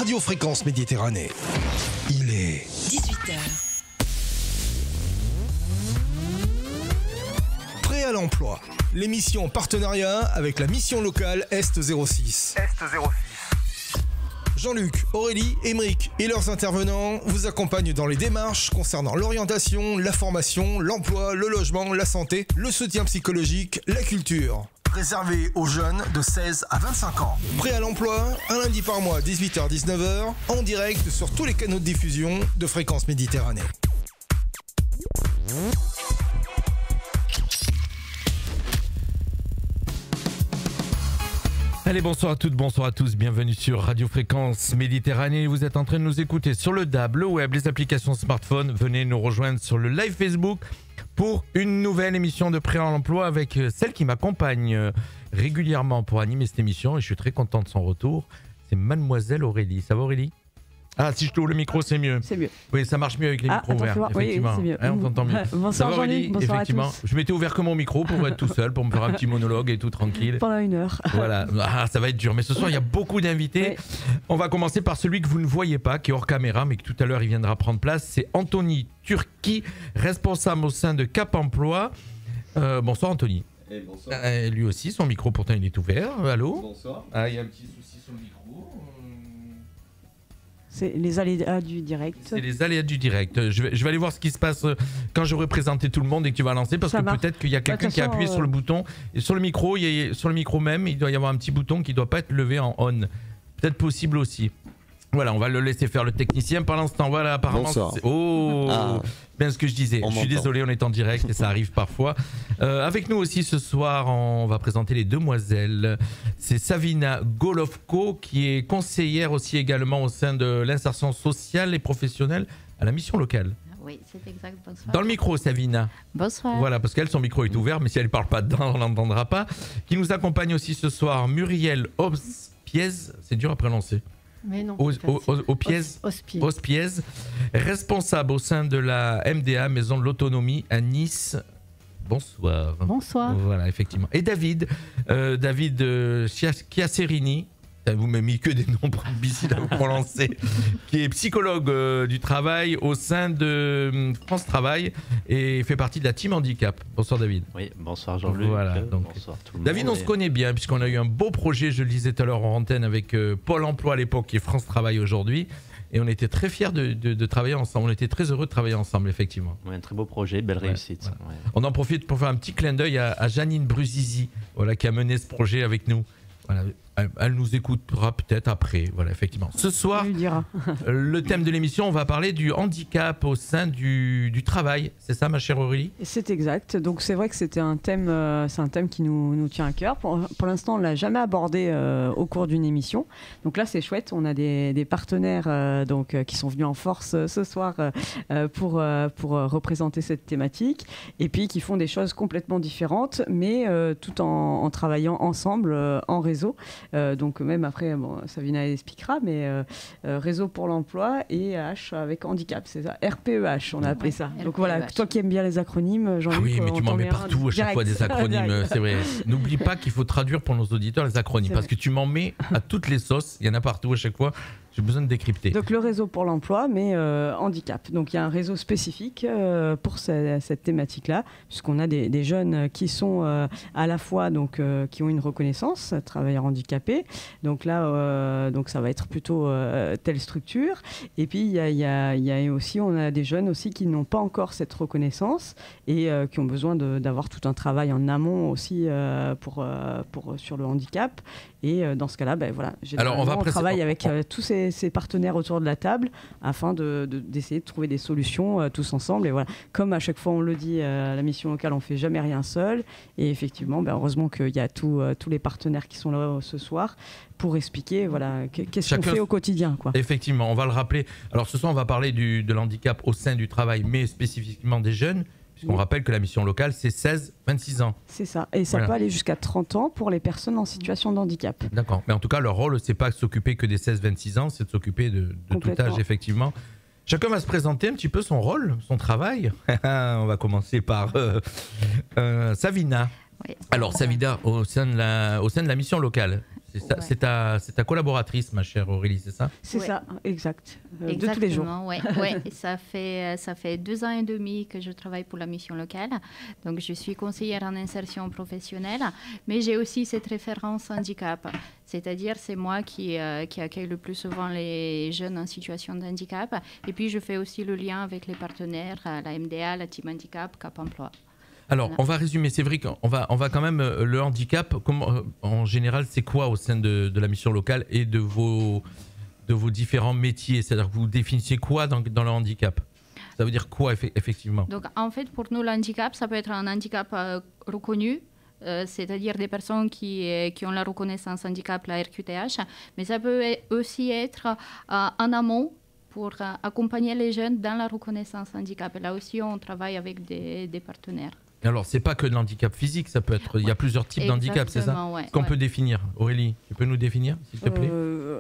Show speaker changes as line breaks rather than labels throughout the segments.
Radio Fréquence Méditerranée. Il est
18h.
Prêt à l'emploi. L'émission en partenariat avec la mission locale Est 06. Jean-Luc, Aurélie, Émeric et leurs intervenants vous accompagnent dans les démarches concernant l'orientation, la formation, l'emploi, le logement, la santé, le soutien psychologique, la culture. Réservé aux jeunes de 16 à 25 ans. Prêt à l'emploi, un lundi par mois, 18h-19h, en direct sur tous les canaux de diffusion de Fréquence Méditerranée.
Allez, bonsoir à toutes, bonsoir à tous, bienvenue sur Radio Fréquence Méditerranée. Vous êtes en train de nous écouter sur le DAB, le web, les applications smartphone. Venez nous rejoindre sur le live Facebook pour une nouvelle émission de Prêt à l'emploi avec celle qui m'accompagne régulièrement pour animer cette émission. Et je suis très content de son retour. C'est Mademoiselle Aurélie. Ça va, Aurélie ? Ah, si je t'ouvre le micro, c'est mieux.
C'est mieux.
Oui, ça marche mieux avec les micros ouverts.
Oui, c'est mieux.
On t'entend mieux.
Bonsoir Jean-Luc, bonsoir à tous.
Je m'étais ouvert que mon micro pour être tout seul, pour me faire un petit monologue et tout tranquille.
Pendant 1 heure.
Voilà, ça va être dur. Mais ce soir, il y a beaucoup d'invités. Oui. On va commencer par celui que vous ne voyez pas, qui est hors caméra, mais que tout à l'heure, il viendra prendre place. C'est Anthony Turki, responsable au sein de Cap Emploi. Bonsoir Anthony.
Et bonsoir.
Lui aussi, son micro pourtant il est ouvert. Allô ?
Bonsoir.
Ah, il y a un petit souci sur le micro.
C'est les aléas du direct.
C'est les aléas du direct. Je vais aller voir ce qui se passe quand j'aurai présenté tout le monde et que tu vas lancer, parce que peut-être qu'il y a quelqu'un qui a appuyé sur le bouton. Et sur le micro, sur le micro même, il doit y avoir un petit bouton qui ne doit pas être levé en on. Peut-être possible aussi. Voilà, on va le laisser faire le technicien. Par l'instant, voilà, apparemment...
Bonsoir.
Bien ce que je disais. Je suis désolé, on est en direct et ça arrive parfois. Avec nous aussi ce soir, on va présenter les demoiselles. C'est Savina Golovko, qui est conseillère aussi également au sein de l'insertion sociale et professionnelle à la mission locale.
Oui, c'est exact. Bonsoir.
Dans le micro, Savina.
Bonsoir.
Voilà, parce qu'elle, son micro est ouvert, mais si elle ne parle pas dedans, on l'entendra pas. Qui nous accompagne aussi ce soir, Muriel Ospiez. C'est dur à prononcer.
Mais non.
Ospiez, responsable au sein de la MDA, Maison de l'Autonomie à Nice. Bonsoir.
Bonsoir.
Voilà, effectivement. Et David Chiacerini. Vous m'avez mis que des noms difficiles à prononcer. Qui est psychologue du travail au sein de France Travail et fait partie de la team handicap. Bonsoir David.
Oui, bonsoir Jean-Luc.
Voilà,
bonsoir tout le monde.
David, on se connaît bien puisqu'on a eu un beau projet, je le disais tout à l'heure en antenne, avec Pôle emploi à l'époque qui est France Travail aujourd'hui. Et on était très fiers de travailler ensemble. On était très heureux de travailler ensemble, effectivement.
Oui, un très beau projet, belle réussite.
Voilà. Ouais. On en profite pour faire un petit clin d'œil à Janine Bruzizi, voilà, qui a mené ce projet avec nous. Voilà. Elle nous écoutera peut-être après, voilà, effectivement. Ce soir, le thème de l'émission, on va parler du handicap au sein du travail. C'est ça, ma chère Aurélie ?
C'est exact. Donc c'est vrai que c'est un thème qui nous tient à cœur. Pour l'instant, on ne l'a jamais abordé au cours d'une émission. Donc là, c'est chouette. On a des partenaires qui sont venus en force ce soir pour représenter cette thématique, et puis qui font des choses complètement différentes, mais tout en travaillant ensemble en réseau. Donc même après, Savina expliquera, mais Réseau pour l'emploi et H avec handicap, c'est ça, RPEH, on a appelé ça. Donc voilà, toi qui aimes bien les acronymes, Jean-Luc.
Ah oui, mais tu m'en mets partout à chaque fois des acronymes, c'est vrai. N'oublie pas qu'il faut traduire pour nos auditeurs les acronymes, parce que tu m'en mets à toutes les sauces, il y en a partout à chaque fois. J'ai besoin de décrypter. Donc
le réseau pour l'emploi, mais handicap. Donc il y a un réseau spécifique pour cette thématique-là, puisqu'on a des jeunes qui sont à la fois qui ont une reconnaissance, travailleurs handicapés. Donc là, ça va être plutôt telle structure. Et puis il y a aussi, on a des jeunes aussi qui n'ont pas encore cette reconnaissance et qui ont besoin d'avoir tout un travail en amont aussi sur le handicap. Et dans ce cas-là, on travaille avec tous ces partenaires autour de la table afin d'essayer de trouver des solutions tous ensemble. Et voilà, comme à chaque fois on le dit, à la mission locale, on ne fait jamais rien seul. Et effectivement, heureusement qu'il y a tous les partenaires qui sont là ce soir pour expliquer qu'est-ce qu'on fait au quotidien, quoi.
Effectivement, on va le rappeler. Alors ce soir, on va parler de l'handicap au sein du travail, mais spécifiquement des jeunes. On rappelle que la mission locale, c'est 16-26 ans.
C'est ça. Et ça peut aller jusqu'à 30 ans pour les personnes en situation de handicap.
D'accord. Mais en tout cas, leur rôle, c'est pas de s'occuper que des 16-26 ans, c'est de s'occuper de tout âge, effectivement. Chacun va se présenter un petit peu son rôle, son travail. On va commencer par Savina.
Oui.
Alors, Savina, au sein de la mission locale, C'est ta collaboratrice, ma chère Aurélie, c'est ça?
C'est ça, exact. De
Exactement,
tous les jours.
Ouais. Ça fait 2 ans et demi que je travaille pour la mission locale. Donc, je suis conseillère en insertion professionnelle, mais j'ai aussi cette référence handicap. C'est-à-dire, c'est moi qui accueille le plus souvent les jeunes en situation de handicap. Et puis, je fais aussi le lien avec les partenaires, la MDA, la Team Handicap, Cap Emploi.
Alors, on va résumer. C'est vrai qu'on va quand même... le handicap, en général, c'est quoi au sein de la mission locale et de vos différents métiers? C'est-à-dire que vous définissez quoi dans le handicap? Ça veut dire quoi, effectivement?
Donc, en fait, pour nous, le handicap, ça peut être un handicap reconnu, c'est-à-dire des personnes qui ont la reconnaissance handicap, la RQTH, mais ça peut aussi être en amont pour accompagner les jeunes dans la reconnaissance handicap. Et là aussi, on travaille avec des partenaires.
Alors, c'est pas que de l'handicap physique, ça peut être... Il y a plusieurs types d'handicap, c'est ça?
Ouais,
qu'on peut définir. Aurélie, tu peux nous définir, s'il te plaît?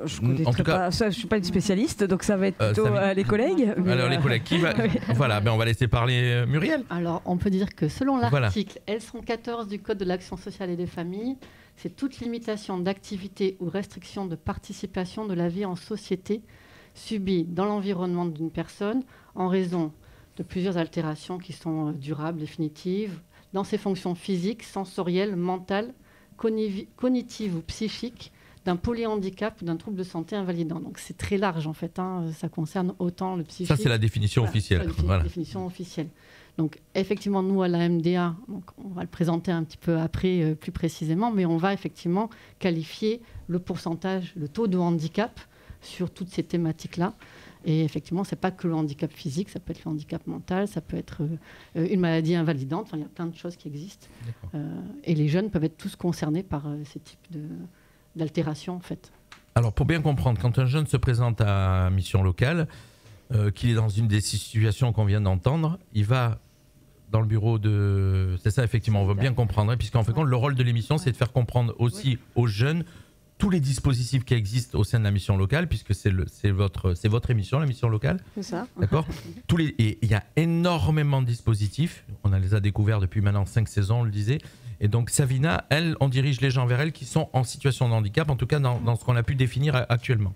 Je connais pas ça, je suis pas une spécialiste, donc ça va être plutôt les collègues.
Alors, les collègues, qui va... Voilà, on va laisser parler Muriel.
Alors, on peut dire que selon l'article L114 du Code de l'action sociale et des familles, c'est toute limitation d'activité ou restriction de participation de la vie en société subie dans l'environnement d'une personne en raison de plusieurs altérations qui sont durables, définitives, dans ses fonctions physiques, sensorielles, mentales, cognitives ou psychiques, d'un polyhandicap ou d'un trouble de santé invalidant. Donc c'est très large en fait, ça concerne autant le psychique...
Ça c'est la définition officielle.
La définition officielle. Donc effectivement, nous à la MDA, donc, on va le présenter un petit peu après plus précisément, mais on va effectivement qualifier le pourcentage, le taux de handicap sur toutes ces thématiques-là. Et effectivement, ce n'est pas que le handicap physique, ça peut être le handicap mental, ça peut être une maladie invalidante, enfin, il y a plein de choses qui existent. Et les jeunes peuvent être tous concernés par ces types d'altérations, en fait. Alors,
pour bien comprendre, quand un jeune se présente à Mission Locale, qu'il est dans une des situations qu'on vient d'entendre, il va dans le bureau de... C'est ça, effectivement, on veut bien comprendre, puisqu'en fait, le rôle de l'émission, c'est de faire comprendre aussi aux jeunes tous les dispositifs qui existent au sein de la mission locale, puisque c'est votre émission, la mission locale.
C'est ça.
D'accord. Et il y a énormément de dispositifs. On les a découverts depuis maintenant 5 saisons, on le disait. Et donc Savina, elle, on dirige les gens vers elle qui sont en situation de handicap, en tout cas dans ce qu'on a pu définir actuellement,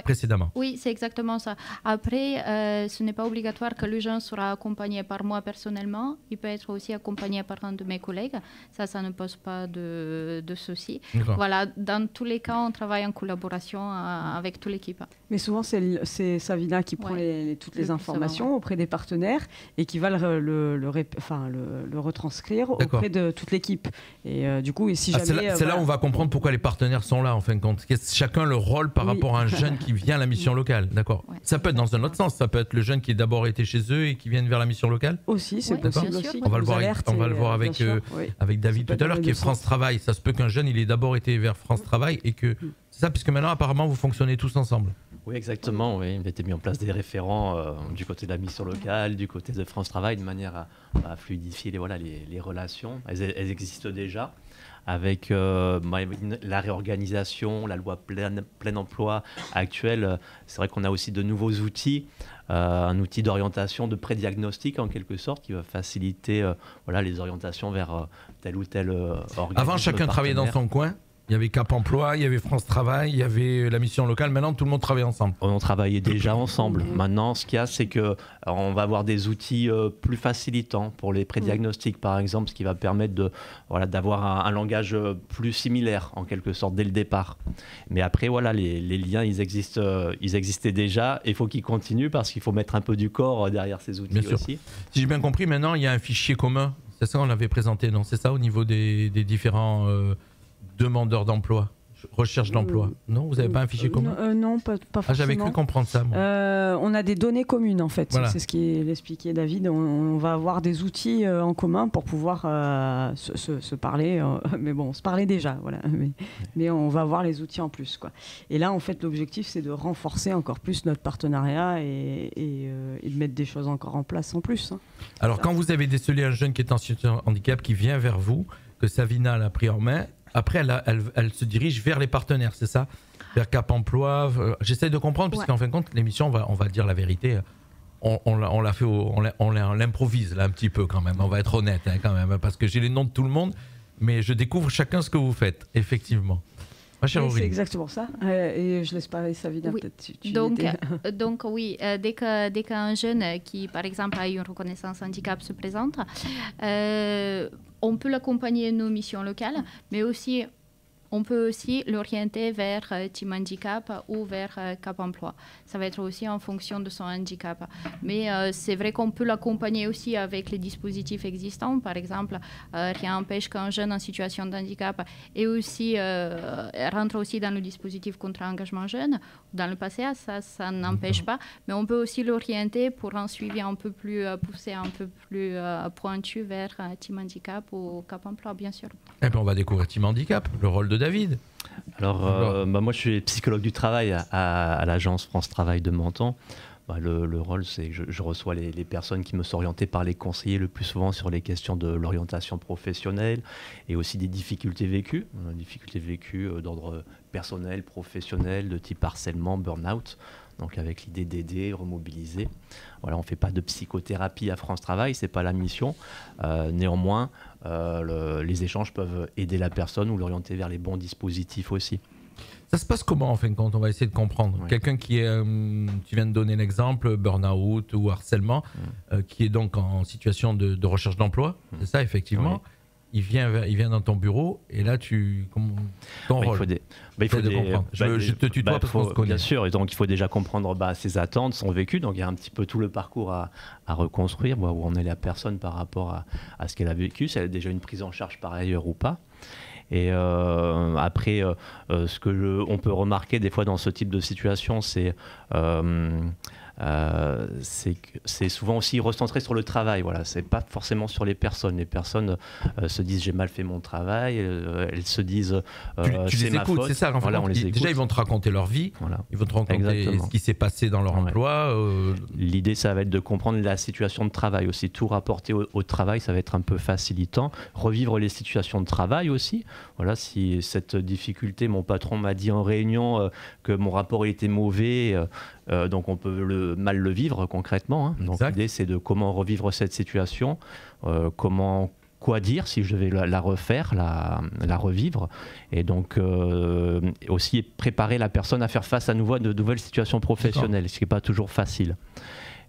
précédemment.
Oui, c'est exactement ça. Après, ce n'est pas obligatoire que le jeune sera accompagné par moi personnellement. Il peut être aussi accompagné par un de mes collègues. Ça ne pose pas de souci. Voilà, dans tous les cas, on travaille en collaboration avec toute l'équipe.
Mais souvent, c'est Savina qui prend toutes les informations auprès des partenaires et qui va le retranscrire auprès de toute l'équipe. Et du coup, si jamais...
C'est là où on va comprendre pourquoi les partenaires sont là, en fin de compte. Chacun le rôle par rapport à un jeune qui vient à la mission locale. D'accord. Ça peut être dans un autre sens. Ça peut être le jeune qui a d'abord été chez eux et qui vient vers la mission locale.
Aussi, c'est possible aussi.
On va le voir avec David tout à l'heure, qui est France Travail. Ça se peut qu'un jeune, il ait d'abord été vers France Travail et que... C'est ça, puisque maintenant, apparemment, vous fonctionnez tous ensemble.
Oui, exactement. Oui. Il a été mis en place des référents du côté de la mission locale, du côté de France Travail, de manière à fluidifier les relations. Elles existent déjà. Avec la réorganisation, la loi plein emploi actuelle, c'est vrai qu'on a aussi de nouveaux outils, un outil d'orientation, de pré-diagnostic en quelque sorte, qui va faciliter les orientations vers tel ou tel organisme.
Avant, chacun travaillait dans son coin. Il y avait Cap Emploi, il y avait France Travail, il y avait la mission locale. Maintenant, tout le monde travaille ensemble.
On travaillait déjà ensemble. Maintenant, ce qu'il y a, c'est qu'on va avoir des outils plus facilitants pour les prédiagnostics, par exemple, ce qui va permettre d'avoir un langage plus similaire, en quelque sorte, dès le départ. Mais après, les liens, ils existaient déjà. Et il faut qu'ils continuent parce qu'il faut mettre un peu du corps derrière ces outils aussi.
Si j'ai bien compris, maintenant, il y a un fichier commun. C'est ça qu'on l'avait présenté, non? C'est ça, au niveau des différents... demandeurs d'emploi, recherche d'emploi. Non, vous n'avez pas un fichier commun?
Non, pas forcément.
J'avais cru comprendre ça, moi.
On a des données communes, en fait. Voilà. C'est ce qu'expliquait David. On va avoir des outils en commun pour pouvoir se parler. Mais bon, on se parlait déjà, voilà. Mais on va avoir les outils en plus, quoi. Et là, en fait, l'objectif, c'est de renforcer encore plus notre partenariat et de mettre des choses encore en place en plus.
Alors, quand vous avez décelé un jeune qui est en situation de handicap, qui vient vers vous, que Savina l'a pris en main, après, elle se dirige vers les partenaires, c'est ça? Vers Cap Emploi. J'essaie de comprendre, puisqu'en fin de compte, l'émission, on va dire la vérité. On l'improvise là un petit peu quand même. On va être honnête quand même, parce que j'ai les noms de tout le monde, mais je découvre chacun ce que vous faites, effectivement.
C'est exactement ça. Et je laisse parler Savina, peut-être.
Donc oui, dès qu'un jeune qui, par exemple, a une reconnaissance handicap se présente, on peut l'accompagner nos missions locales, mais aussi on peut aussi l'orienter vers Team Handicap ou vers Cap Emploi. Ça va être aussi en fonction de son handicap. Mais c'est vrai qu'on peut l'accompagner aussi avec les dispositifs existants. Par exemple, rien n'empêche qu'un jeune en situation de handicap et aussi, rentre aussi dans le dispositif contrat engagement jeune. Dans le PACEA, ça n'empêche pas. Mais on peut aussi l'orienter pour un suivi un peu plus poussé, un peu plus pointu vers Team Handicap ou Cap Emploi, bien sûr.
Et puis on va découvrir Team Handicap, le rôle de David.
Alors, moi je suis psychologue du travail à l'agence France Travail de Menton. Le rôle, c'est que je reçois les personnes qui me sont orientées par les conseillers le plus souvent sur les questions de l'orientation professionnelle et aussi des difficultés vécues d'ordre personnel, professionnel, de type harcèlement, burn-out. Donc avec l'idée d'aider, remobiliser. Voilà, on ne fait pas de psychothérapie à France Travail, ce n'est pas la mission. Néanmoins, les échanges peuvent aider la personne ou l'orienter vers les bons dispositifs aussi.
Ça se passe comment en fin de compte? On va essayer de comprendre. Oui. Quelqu'un qui est, tu viens de donner l'exemple, burn-out ou harcèlement, qui est donc en situation de recherche d'emploi, c'est ça effectivement. Oui. Il vient dans ton bureau et là ton rôle.
Il faut
je te tutoie parce qu'on se connaît.
Bien sûr, et donc il faut déjà comprendre ses attentes, son vécu. Donc il y a un petit peu tout le parcours à reconstruire, voir où en est la personne par rapport à ce qu'elle a vécu, si elle a déjà une prise en charge par ailleurs ou pas. Et après, ce que on peut remarquer des fois dans ce type de situation, c'est souvent aussi recentré sur le travail. Voilà, c'est pas forcément sur les personnes. Les personnes se disent j'ai mal fait mon travail. Elles se disent
tu les écoutes, c'est ça. Voilà, déjà ils vont te raconter leur vie. Voilà. Ils vont te raconter ce qui s'est passé dans leur emploi.
L'idée, ça va être de comprendre la situation de travail aussi. Tout rapporter au travail, ça va être un peu facilitant. Revivre les situations de travail aussi. Voilà, si cette difficulté, mon patron m'a dit en réunion que mon rapport était mauvais. Donc on peut mal le vivre concrètement. Hein. Donc l'idée, c'est de comment revivre cette situation, quoi dire si je vais la refaire, la revivre, et donc aussi préparer la personne à faire face à nouveau à de nouvelles situations professionnelles, ce qui n'est pas toujours facile.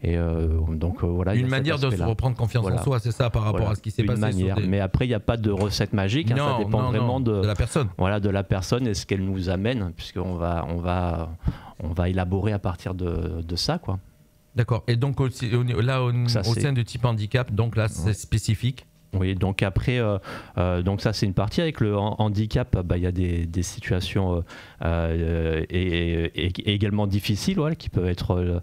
Et donc voilà.
Une manière de se reprendre confiance en soi, c'est ça, par rapport à ce qui s'est passé.
Une manière, mais après il n'y a pas de recette magique, ça dépend vraiment de
la personne.
Voilà, de la personne et ce qu'elle nous amène, puisqu'on va élaborer à partir de ça, quoi.
D'accord. Et donc aussi, là au sein du type handicap, donc là c'est spécifique.
Oui, donc après, donc ça c'est une partie. Avec le handicap, il y a des situations également difficiles, qui peuvent être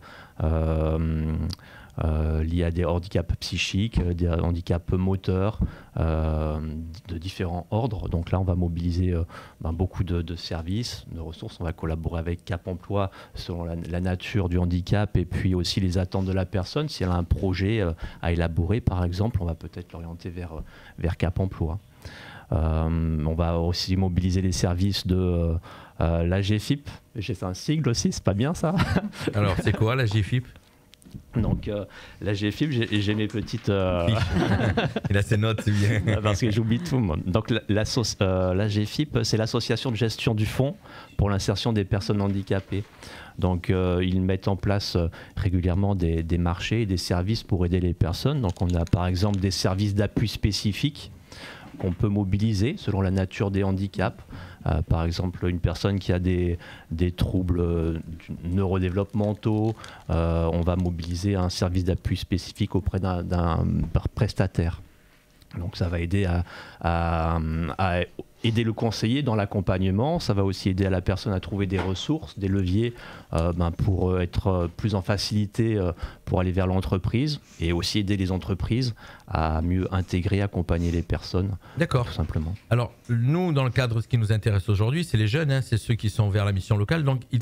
liées à des handicaps psychiques, des handicaps moteurs de différents ordres. Donc là, on va mobiliser beaucoup de services, de ressources. On va collaborer avec Cap Emploi selon la nature du handicap et puis aussi les attentes de la personne. Si elle a un projet à élaborer, par exemple, on va peut-être l'orienter vers Cap Emploi. On va aussi mobiliser les services de l'AGFIP. J'ai fait un sigle aussi, c'est pas bien ça.
Alors, c'est quoi l'AGFIP ?
Donc l'AGFIP, j'ai mes petites...
Il a ses notes, c'est bien.
Parce que j'oublie tout. Moi. Donc l'AGFIP, c'est l'association de gestion du fonds pour l'insertion des personnes handicapées. Donc ils mettent en place régulièrement des marchés et des services pour aider les personnes. Donc on a par exemple des services d'appui spécifiques qu'on peut mobiliser selon la nature des handicaps. Par exemple, une personne qui a des troubles neurodéveloppementaux, on va mobiliser un service d'appui spécifique auprès d'un prestataire. Donc ça va aider à aider le conseiller dans l'accompagnement. Ça va aussi aider la personne à trouver des ressources, des leviers pour être plus en facilité pour aller vers l'entreprise, et aussi aider les entreprises à mieux intégrer, accompagner les personnes.
D'accord.
Tout simplement.
Alors nous, dans le cadre, ce qui nous intéresse aujourd'hui, c'est les jeunes, c'est ceux qui sont vers la mission locale. Donc il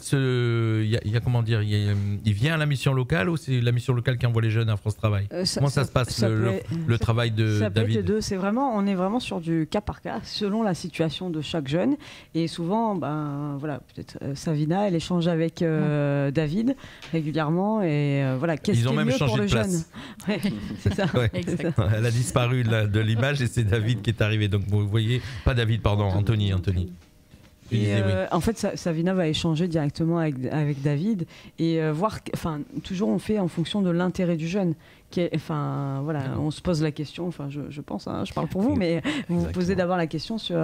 vient à la mission locale, ou c'est la mission locale qui envoie les jeunes à France Travail? Comment ça se passe, le travail de
ça
David?
Peut être les deux. On est vraiment sur du cas par cas, selon la situation de chaque jeune. Et souvent, peut-être Savina, elle échange avec David régulièrement, et qu'est-ce qui est mieux pour le jeune.
Ouais, c'est ça. Ouais. Elle a disparu de l'image et c'est David qui est arrivé. Donc vous voyez, pas David, pardon, Anthony.
En fait, Savina va échanger directement avec David et voir. Enfin, toujours on fait en fonction de l'intérêt du jeune. Enfin, voilà, on se pose la question. Enfin, je pense, je parle pour vous, mais vous vous posez d'abord la question sur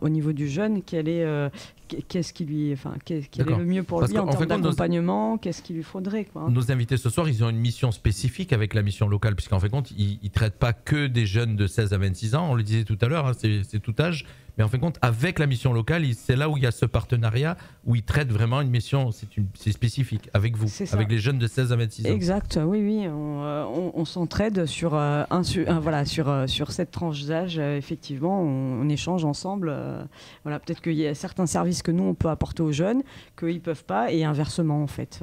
au niveau du jeune, qu'est-ce qui lui, quel est le mieux pour lui en termes d'accompagnement, qu'est-ce qu'il lui faudrait, quoi.
Nos invités ce soir, ils ont une mission spécifique avec la mission locale, puisqu'en fait compte, ils ne traitent pas que des jeunes de 16 à 26 ans. On le disait tout à l'heure, c'est tout âge. Mais en fin de compte, avec la mission locale, c'est là où il y a ce partenariat, où ils traitent vraiment une mission, c'est spécifique, avec vous, avec les jeunes de 16 à 26 ans.
Exact, oui. On s'entraide sur cette tranche d'âge. Effectivement, on échange ensemble. Voilà, peut-être qu'il y a certains services que nous, on peut apporter aux jeunes, qu'ils ne peuvent pas, et inversement, en fait.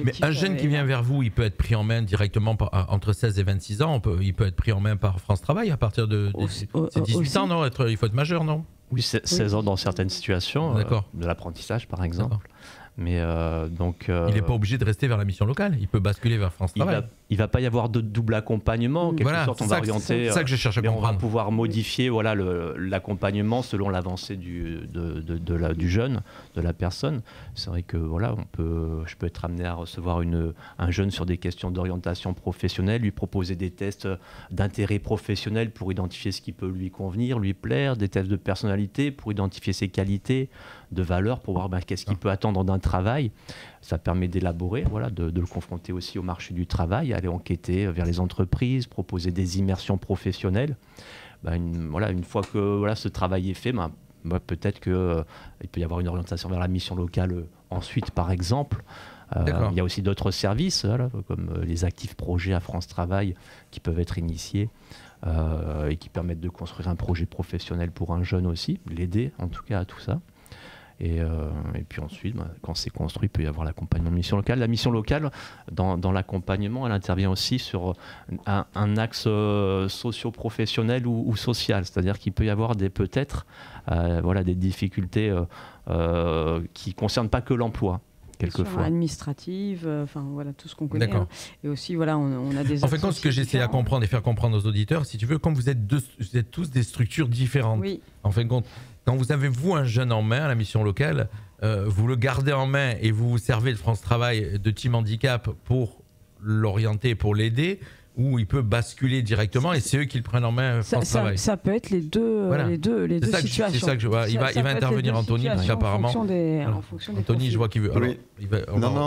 Mais un jeune qui vient vers vous, il peut être pris en main directement entre 16 et 26 ans. Il peut être pris en main par France Travail à partir de 18 ans, non? Il faut être majeur, non?
Oui, 16 ans dans certaines situations, de l'apprentissage par exemple. Mais il
n'est pas obligé de rester vers la mission locale, il peut basculer vers France Travail.
Il va pas y avoir de double accompagnement, en quelque sorte, on va orienter.
C'est ça que je cherche à comprendre.
On va pouvoir modifier l'accompagnement selon l'avancée du jeune, de la personne. C'est vrai que je peux être amené à recevoir un jeune sur des questions d'orientation professionnelle, lui proposer des tests d'intérêt professionnel pour identifier ce qui peut lui convenir, lui plaire, des tests de personnalité pour identifier ses qualités, de valeurs, pour voir qu'est-ce qu'il peut attendre d'un travail. Ça permet d'élaborer, de le confronter aussi au marché du travail, aller enquêter vers les entreprises, proposer des immersions professionnelles. Une fois que ce travail est fait, peut-être qu'il peut y avoir une orientation vers la mission locale ensuite, par exemple. Il y a aussi d'autres services, comme les actifs projets à France Travail, qui peuvent être initiés et qui permettent de construire un projet professionnel pour un jeune aussi, l'aider en tout cas à tout ça. Et puis ensuite, quand c'est construit, il peut y avoir l'accompagnement de mission locale. La mission locale, dans l'accompagnement, elle intervient aussi sur un axe socio-professionnel ou social. C'est-à-dire qu'il peut y avoir peut-être des difficultés qui ne concernent pas que l'emploi. Quelquefois.
Administrative, tout ce qu'on connaît. Et aussi, on a des.
En fait, ce que j'essaie à comprendre et faire comprendre aux auditeurs, si tu veux, comme vous êtes tous des structures différentes.
Oui.
En fin de compte, quand vous avez un jeune en main à la mission locale, vous le gardez en main et vous vous servez de France Travail, de Team Handicap pour l'orienter, pour l'aider, ou il peut basculer directement et c'est eux qui le prennent en main France Travail.
Ça peut être les deux situations.
C'est ça que je vois. Il va intervenir Anthony, parce qu'apparemment.
En fonction des
Anthony, je vois qu'il veut.
Oui.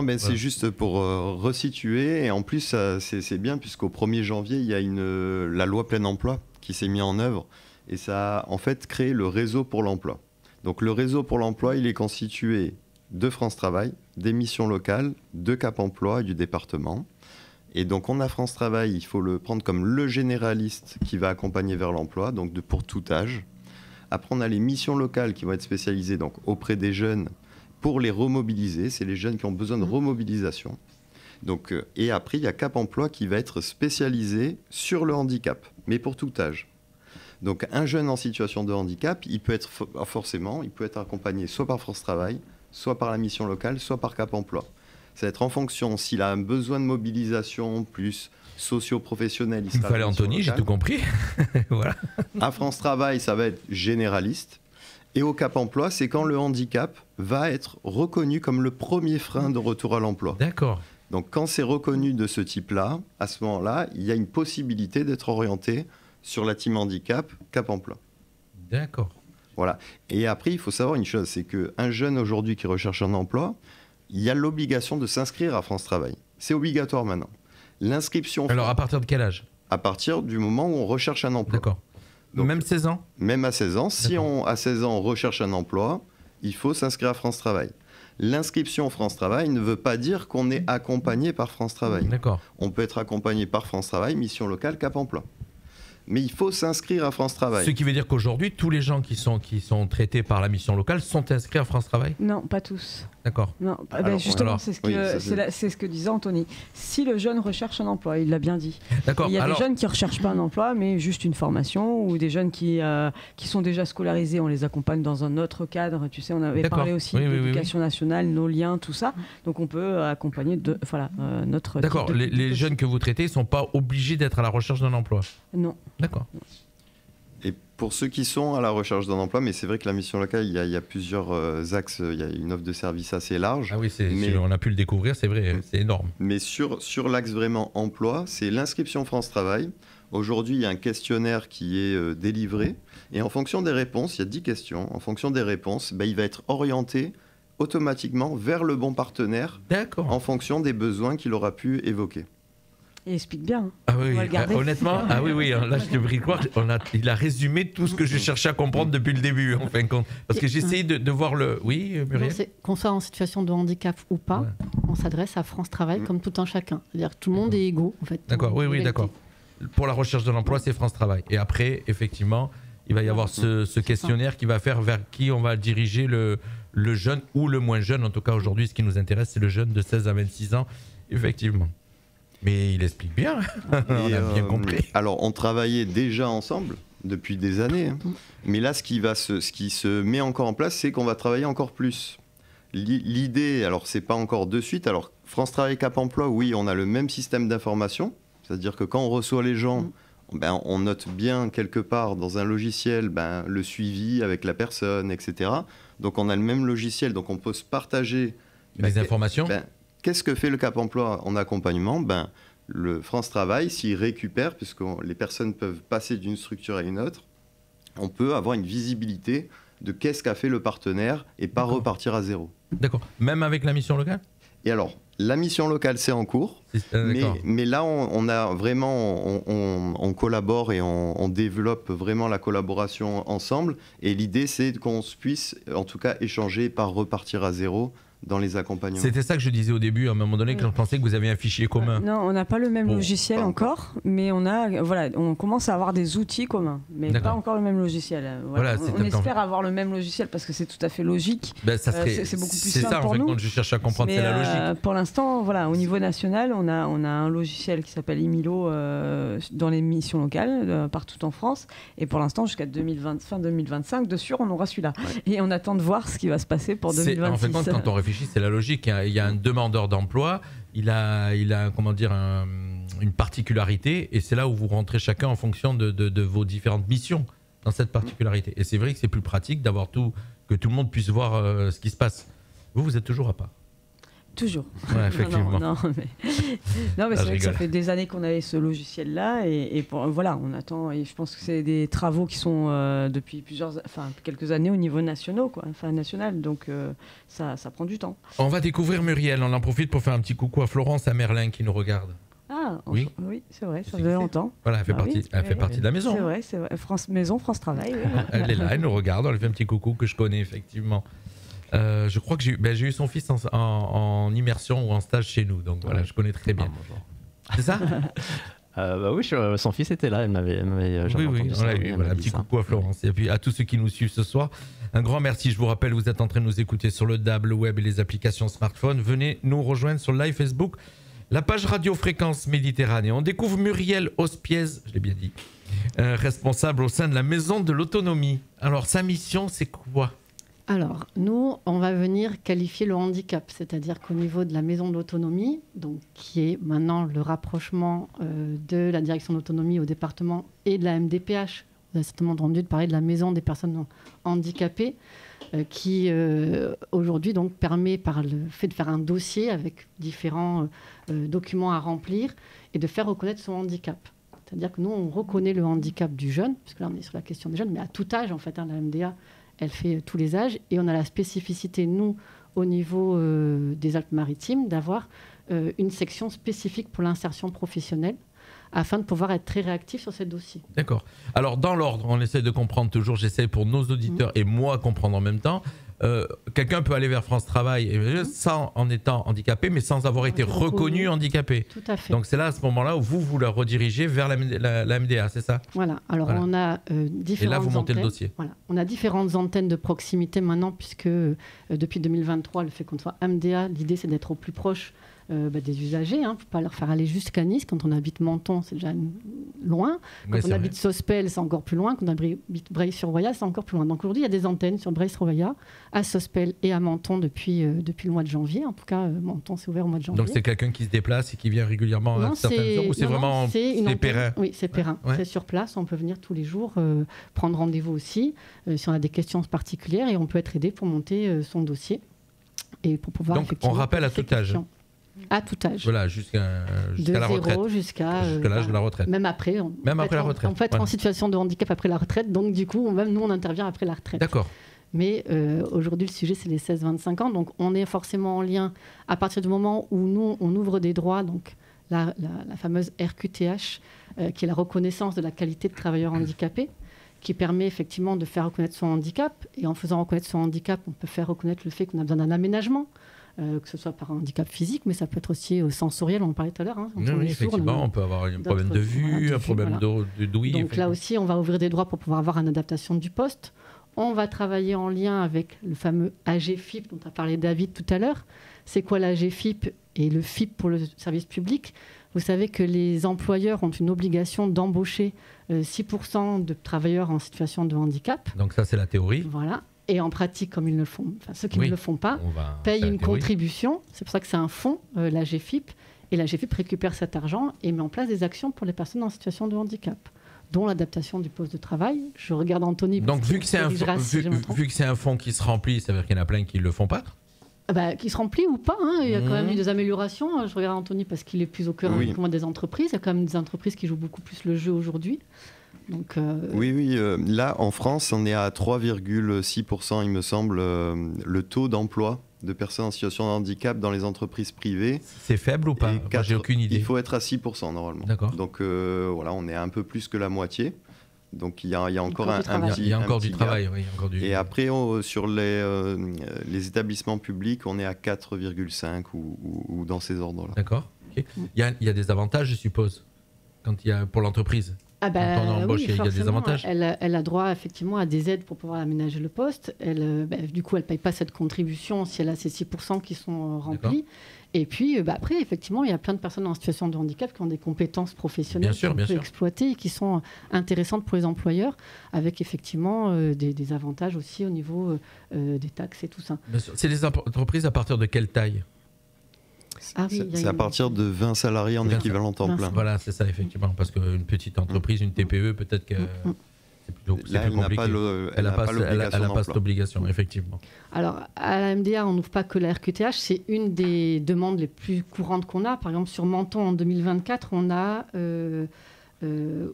Mais c'est juste pour resituer. Et en plus, c'est bien, puisqu'au 1er janvier, il y a la loi plein emploi qui s'est mise en œuvre. Et ça a en fait créé le réseau pour l'emploi. Donc le réseau pour l'emploi, il est constitué de France Travail, des missions locales, de Cap Emploi et du département. Et donc on a France Travail, il faut le prendre comme le généraliste qui va accompagner vers l'emploi, donc pour tout âge. Après on a les missions locales qui vont être spécialisées donc, auprès des jeunes pour les remobiliser. C'est les jeunes qui ont besoin de remobilisation. Donc, et après il y a Cap Emploi qui va être spécialisé sur le handicap, mais pour tout âge. Donc un jeune en situation de handicap, il peut être accompagné soit par France Travail, soit par la mission locale, soit par Cap Emploi. Ça va être en fonction, s'il a un besoin de mobilisation plus socio-professionnel.
Il fallait Anthony, j'ai tout compris. Voilà.
À France Travail, ça va être généraliste. Et au Cap Emploi, c'est quand le handicap va être reconnu comme le premier frein de retour à l'emploi.
D'accord.
Donc quand c'est reconnu de ce type-là, à ce moment-là, il y a une possibilité d'être orienté sur la team handicap Cap Emploi.
D'accord.
Voilà. Et après, il faut savoir une chose, c'est qu'un jeune aujourd'hui qui recherche un emploi, il y a l'obligation de s'inscrire à France Travail. C'est obligatoire maintenant. L'inscription...
Alors à partir de quel âge ?
À partir du moment où on recherche un emploi.
D'accord. Donc, même 16 ans ?
Même à 16 ans. Si à 16 ans on recherche un emploi, il faut s'inscrire à France Travail. L'inscription France Travail ne veut pas dire qu'on est accompagné par France Travail.
D'accord.
On peut être accompagné par France Travail, mission locale, Cap Emploi. Mais il faut s'inscrire à France Travail.
Ce qui veut dire qu'aujourd'hui, tous les gens qui sont traités par la mission locale sont inscrits à France Travail ?
Non, pas tous.
D'accord.
Non, justement, c'est ce que disait Anthony. Si le jeune recherche un emploi, il l'a bien dit.
D'accord.
Il y a des jeunes qui ne recherchent pas un emploi, mais juste une formation, ou des jeunes qui sont déjà scolarisés, on les accompagne dans un autre cadre. Tu sais, on avait parlé aussi de l'éducation nationale, nos liens, tout ça. Donc on peut accompagner notre...
D'accord. Les jeunes que vous traitez ne sont pas obligés d'être à la recherche d'un emploi ?
Non.
D'accord.
Et pour ceux qui sont à la recherche d'un emploi, mais c'est vrai que la mission locale, il y a plusieurs axes, il y a une offre de service assez large.
Ah oui, on a pu le découvrir, c'est vrai, c'est énorme.
Mais sur l'axe vraiment emploi, c'est l'inscription France Travail. Aujourd'hui, il y a un questionnaire qui est délivré, et en fonction des réponses, il y a 10 questions, en fonction des réponses, il va être orienté automatiquement vers le bon partenaire en fonction des besoins qu'il aura pu évoquer.
Il explique bien.
Ah oui, honnêtement, là je te prie de croire, il a résumé tout ce que je cherchais à comprendre depuis le début, en fin de compte. Parce que j'essayais de voir le... Oui, Muriel ?
Qu'on soit en situation de handicap ou pas, on s'adresse à France Travail comme tout un chacun. C'est-à-dire que tout le monde est égaux, en fait.
D'accord, oui, d'accord. Pour la recherche de l'emploi, c'est France Travail. Et après, effectivement, il va y avoir ce questionnaire qui va faire vers qui on va diriger le jeune ou le moins jeune. En tout cas, aujourd'hui, ce qui nous intéresse, c'est le jeune de 16 à 26 ans, effectivement. Mais il explique bien, on a bien compris.
Alors, on travaillait déjà ensemble depuis des années. Hein. Mais là, ce qui se met encore en place, c'est qu'on va travailler encore plus. L'idée, alors c'est pas encore de suite. Alors, France Travail Cap Emploi, oui, on a le même système d'information. C'est-à-dire que quand on reçoit les gens, on note bien quelque part dans un logiciel le suivi avec la personne, etc. Donc, on a le même logiciel. Donc, on peut se partager
les informations.
Qu'est-ce que fait le Cap Emploi en accompagnement ? Le France Travail, s'il récupère, puisque les personnes peuvent passer d'une structure à une autre, on peut avoir une visibilité de qu'est-ce qu'a fait le partenaire et pas repartir à zéro.
D'accord. Même avec la mission locale ?
Et alors, la mission locale, c'est en cours, mais là, on a vraiment, on collabore et on développe vraiment la collaboration ensemble. Et l'idée, c'est qu'on puisse, en tout cas, échanger, pas repartir à zéro dans les accompagnements.
C'était ça que je disais au début, à un moment donné, quand je pensais que vous aviez un fichier commun.
Non, on n'a pas le même logiciel encore, mais on commence à avoir des outils communs, mais pas encore le même logiciel. On espère avoir le même logiciel parce que c'est tout à fait logique. C'est beaucoup plus simple
ça,
pour
fait,
nous.
Quand je cherche à comprendre, c'est la logique.
Pour l'instant, au niveau national, on a un logiciel qui s'appelle Imilo dans les missions locales, partout en France, et pour l'instant, jusqu'à fin 2025, dessus, on aura celui-là. Ouais. Et on attend de voir ce qui va se passer pour 2026.
En fait, quand on réfléchit, c'est la logique. Il y a un demandeur d'emploi, il a une particularité, et c'est là où vous rentrez chacun en fonction de vos différentes missions dans cette particularité. Et c'est vrai que c'est plus pratique d'avoir que tout le monde puisse voir ce qui se passe. Vous êtes toujours à part.
Toujours.
Ouais, effectivement.
Non, mais c'est vrai que ça fait des années qu'on avait ce logiciel-là et on attend. Et je pense que c'est des travaux qui sont depuis quelques années au niveau national. Donc ça prend du temps.
On va découvrir Muriel. On en profite pour faire un petit coucou à Florence, à Merlin qui nous regarde.
Ah oui, c'est vrai, ça faisait longtemps.
Voilà, elle fait partie de la maison.
C'est vrai. France Travail. Oui.
Elle est là, elle nous regarde. On lui fait un petit coucou que je connais effectivement. Je crois que j'ai eu son fils en immersion ou en stage chez nous, donc voilà, je connais très bien. C'est ça?
Oui, son fils était là, elle m'avait
oui, on l'a eu. Voilà, un petit coucou à Florence. Et puis à tous ceux qui nous suivent ce soir, un grand merci. Je vous rappelle, vous êtes en train de nous écouter sur le DAB, le web et les applications smartphone. Venez nous rejoindre sur le live Facebook, la page Radio Fréquence Méditerranée. On découvre Muriel Ospiez, je l'ai bien dit, responsable au sein de la Maison de l'Autonomie. Alors, sa mission, c'est quoi?
Alors, nous, on va venir qualifier le handicap, c'est-à-dire qu'au niveau de la Maison de l'Autonomie, donc, qui est maintenant le rapprochement de la Direction de l'Autonomie au département et de la MDPH, vous avez certainement entendu parler de la Maison des personnes handicapées, qui aujourd'hui donc, permet, par le fait de faire un dossier avec différents documents à remplir et de faire reconnaître son handicap. C'est-à-dire que nous, on reconnaît le handicap du jeune, parce que là, on est sur la question des jeunes, mais à tout âge, en fait, la MDA, elle fait tous les âges. Et on a la spécificité, nous, au niveau des Alpes-Maritimes, d'avoir une section spécifique pour l'insertion professionnelle afin de pouvoir être très réactif sur ces dossiers.
D'accord. Alors, dans l'ordre, on essaie de comprendre toujours, j'essaie pour nos auditeurs et moi comprendre en même temps. Quelqu'un peut aller vers France Travail en étant handicapé, mais sans avoir été reconnu handicapé.
Tout à fait.
Donc c'est là, à ce moment-là, où vous la redirigez vers la MDA, c'est ça?
Voilà. Alors on a différentes.
Et là, vous montez
antennes.
Le dossier.
Voilà. On a différentes antennes de proximité maintenant, puisque depuis 2023, le fait qu'on soit MDA, l'idée c'est d'être au plus proche des usagers, pour pas leur faire aller jusqu'à Nice. Quand on habite Menton, c'est déjà loin. Quand on habite Sospel, c'est encore plus loin. Quand on habite Breil-sur-Roya, c'est encore plus loin. Donc aujourd'hui, il y a des antennes sur Breil-sur-Roya, à Sospel et à Menton depuis le mois de janvier. En tout cas, Menton s'est ouvert au mois de janvier.
Donc c'est quelqu'un qui se déplace et qui vient régulièrement à certaines heures, ou c'est vraiment périn?
Oui, c'est périn. Ouais. C'est sur place, on peut venir tous les jours, prendre rendez-vous aussi, si on a des questions particulières, et on peut être aidé pour monter son dossier. Et pour pouvoir
donc on rappelle à tout âge.
À tout âge.
Voilà, jusqu'à la retraite.
Jusqu'à
l'âge de la retraite.
Même après.
Même après la retraite.
On peut être en situation de handicap après la retraite, donc du coup, même nous, on intervient après la retraite.
D'accord.
Mais aujourd'hui, le sujet, c'est les 16-25 ans. Donc, on est forcément en lien à partir du moment où nous, on ouvre des droits, donc la fameuse RQTH, qui est la reconnaissance de la qualité de travailleur handicapé, qui permet effectivement de faire reconnaître son handicap. Et en faisant reconnaître son handicap, on peut faire reconnaître le fait qu'on a besoin d'un aménagement, que ce soit par un handicap physique, mais ça peut être aussi sensoriel, on en parlait tout à l'heure.
Oui, effectivement, on peut avoir un problème de vue, un problème d'ouïe.
Donc là aussi, on va ouvrir des droits pour pouvoir avoir une adaptation du poste. On va travailler en lien avec le fameux AGFIP dont a parlé David tout à l'heure. C'est quoi l'AGFIP et le FIP pour le service public? Vous savez que les employeurs ont une obligation d'embaucher 6% de travailleurs en situation de handicap.
Donc ça, c'est la théorie.
Voilà. Et en pratique, comme ils ne le font, ceux qui ne le font pas, payent une contribution. C'est pour ça que c'est un fonds, l'AGFIP. Et l'AGFIP récupère cet argent et met en place des actions pour les personnes en situation de handicap, dont l'adaptation du poste de travail. Je regarde Anthony.
Donc vu que c'est un fonds qui se remplit, ça veut dire qu'il y en a plein qui ne le font pas?
Qui se remplit ou pas, il y a quand même eu des améliorations. Je regarde Anthony parce qu'il est plus au cœur des entreprises. Il y a quand même des entreprises qui jouent beaucoup plus le jeu aujourd'hui. Donc,
là, en France, on est à 3,6%, il me semble, le taux d'emploi de personnes en situation de handicap dans les entreprises privées.
C'est faible ou pas? J'ai aucune idée.
Il faut être à 6% normalement.
D'accord.
Donc voilà, on est un peu plus que la moitié. Donc il y a encore un petit.
Il y a encore du travail. Oui,
Et après, sur les établissements publics, on est à 4,5 ou dans ces ordres-là.
D'accord. Okay. Il y a des avantages, je suppose, pour l'entreprise. Quand on embauche, il y a des avantages.
Elle a droit effectivement à des aides pour pouvoir aménager le poste. Du coup, elle ne paye pas cette contribution si elle a ces 6% qui sont remplis. Et puis, après, effectivement, il y a plein de personnes en situation de handicap qui ont des compétences professionnelles qu'on peut exploiter et qui sont intéressantes pour les employeurs, avec effectivement des avantages aussi au niveau des taxes et tout ça.
C'est des entreprises à partir de quelle taille?
C'est à partir de 20 salariés en équivalent temps plein.
Voilà, c'est ça, effectivement. Parce qu'une petite entreprise, une TPE, peut-être que c'est plus compliqué. Elle n'a pas cette obligation, effectivement.
Alors, à la MDA, on n'ouvre pas que la RQTH. C'est une des demandes les plus courantes qu'on a. Par exemple, sur Menton, en 2024, on a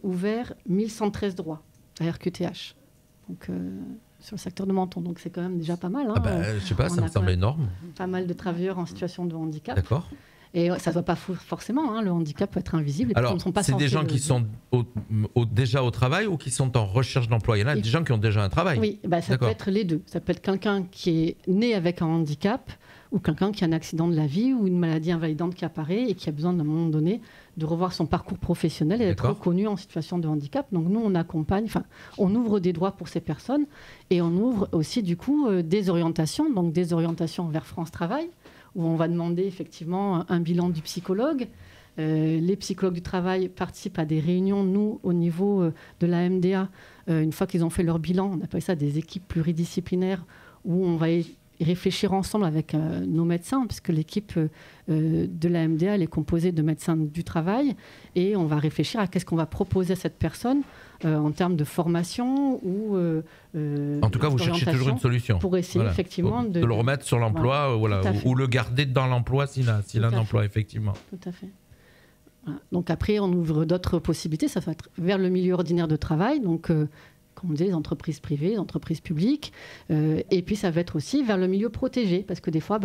ouvert 1113 droits à RQTH. Donc, sur le secteur de Menton. Donc, c'est quand même déjà pas mal.
Je sais pas, ça me semble énorme.
Pas mal de travailleurs en situation de handicap.
D'accord.
Et ça ne se voit pas forcément, le handicap peut être invisible. Et
alors, c'est des gens qui sont déjà au travail ou qui sont en recherche d'emploi? Il y en a des gens qui ont déjà un travail.
Oui, ça peut être les deux. Ça peut être quelqu'un qui est né avec un handicap ou quelqu'un qui a un accident de la vie ou une maladie invalidante qui apparaît et qui a besoin d'un moment donné de revoir son parcours professionnel et d'être reconnu en situation de handicap. Donc nous, on accompagne, on ouvre des droits pour ces personnes et on ouvre aussi du coup des orientations, donc des orientations vers France Travail, où on va demander effectivement un bilan du psychologue. Les psychologues du travail participent à des réunions, nous, au niveau de la MDA. Une fois qu'ils ont fait leur bilan, on appelle ça des équipes pluridisciplinaires, où on va réfléchir ensemble avec nos médecins, puisque l'équipe de la MDA elle est composée de médecins du travail, et on va réfléchir à qu'est-ce qu'on va proposer à cette personne en termes de formation ou
en tout cas, vous cherchez toujours une solution
pour essayer effectivement de
le remettre sur l'emploi, ou le garder dans l'emploi s'il a un emploi, effectivement.
Tout à fait. Voilà. Donc après, on ouvre d'autres possibilités. Ça va être vers le milieu ordinaire de travail, donc comme on disait, les entreprises privées, les entreprises publiques, et puis ça va être aussi vers le milieu protégé, parce que des fois,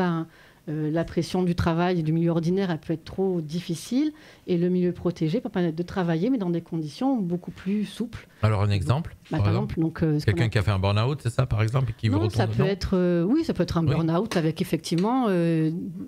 la pression du travail et du milieu ordinaire, elle peut être trop difficile, et le milieu protégé peut permettre de travailler, mais dans des conditions beaucoup plus souples.
Alors un exemple,
par exemple, donc,
quelqu'un qui a fait un burn-out, c'est ça, par exemple, qui veut retourner.
Ça peut être, ça peut être un burn-out avec effectivement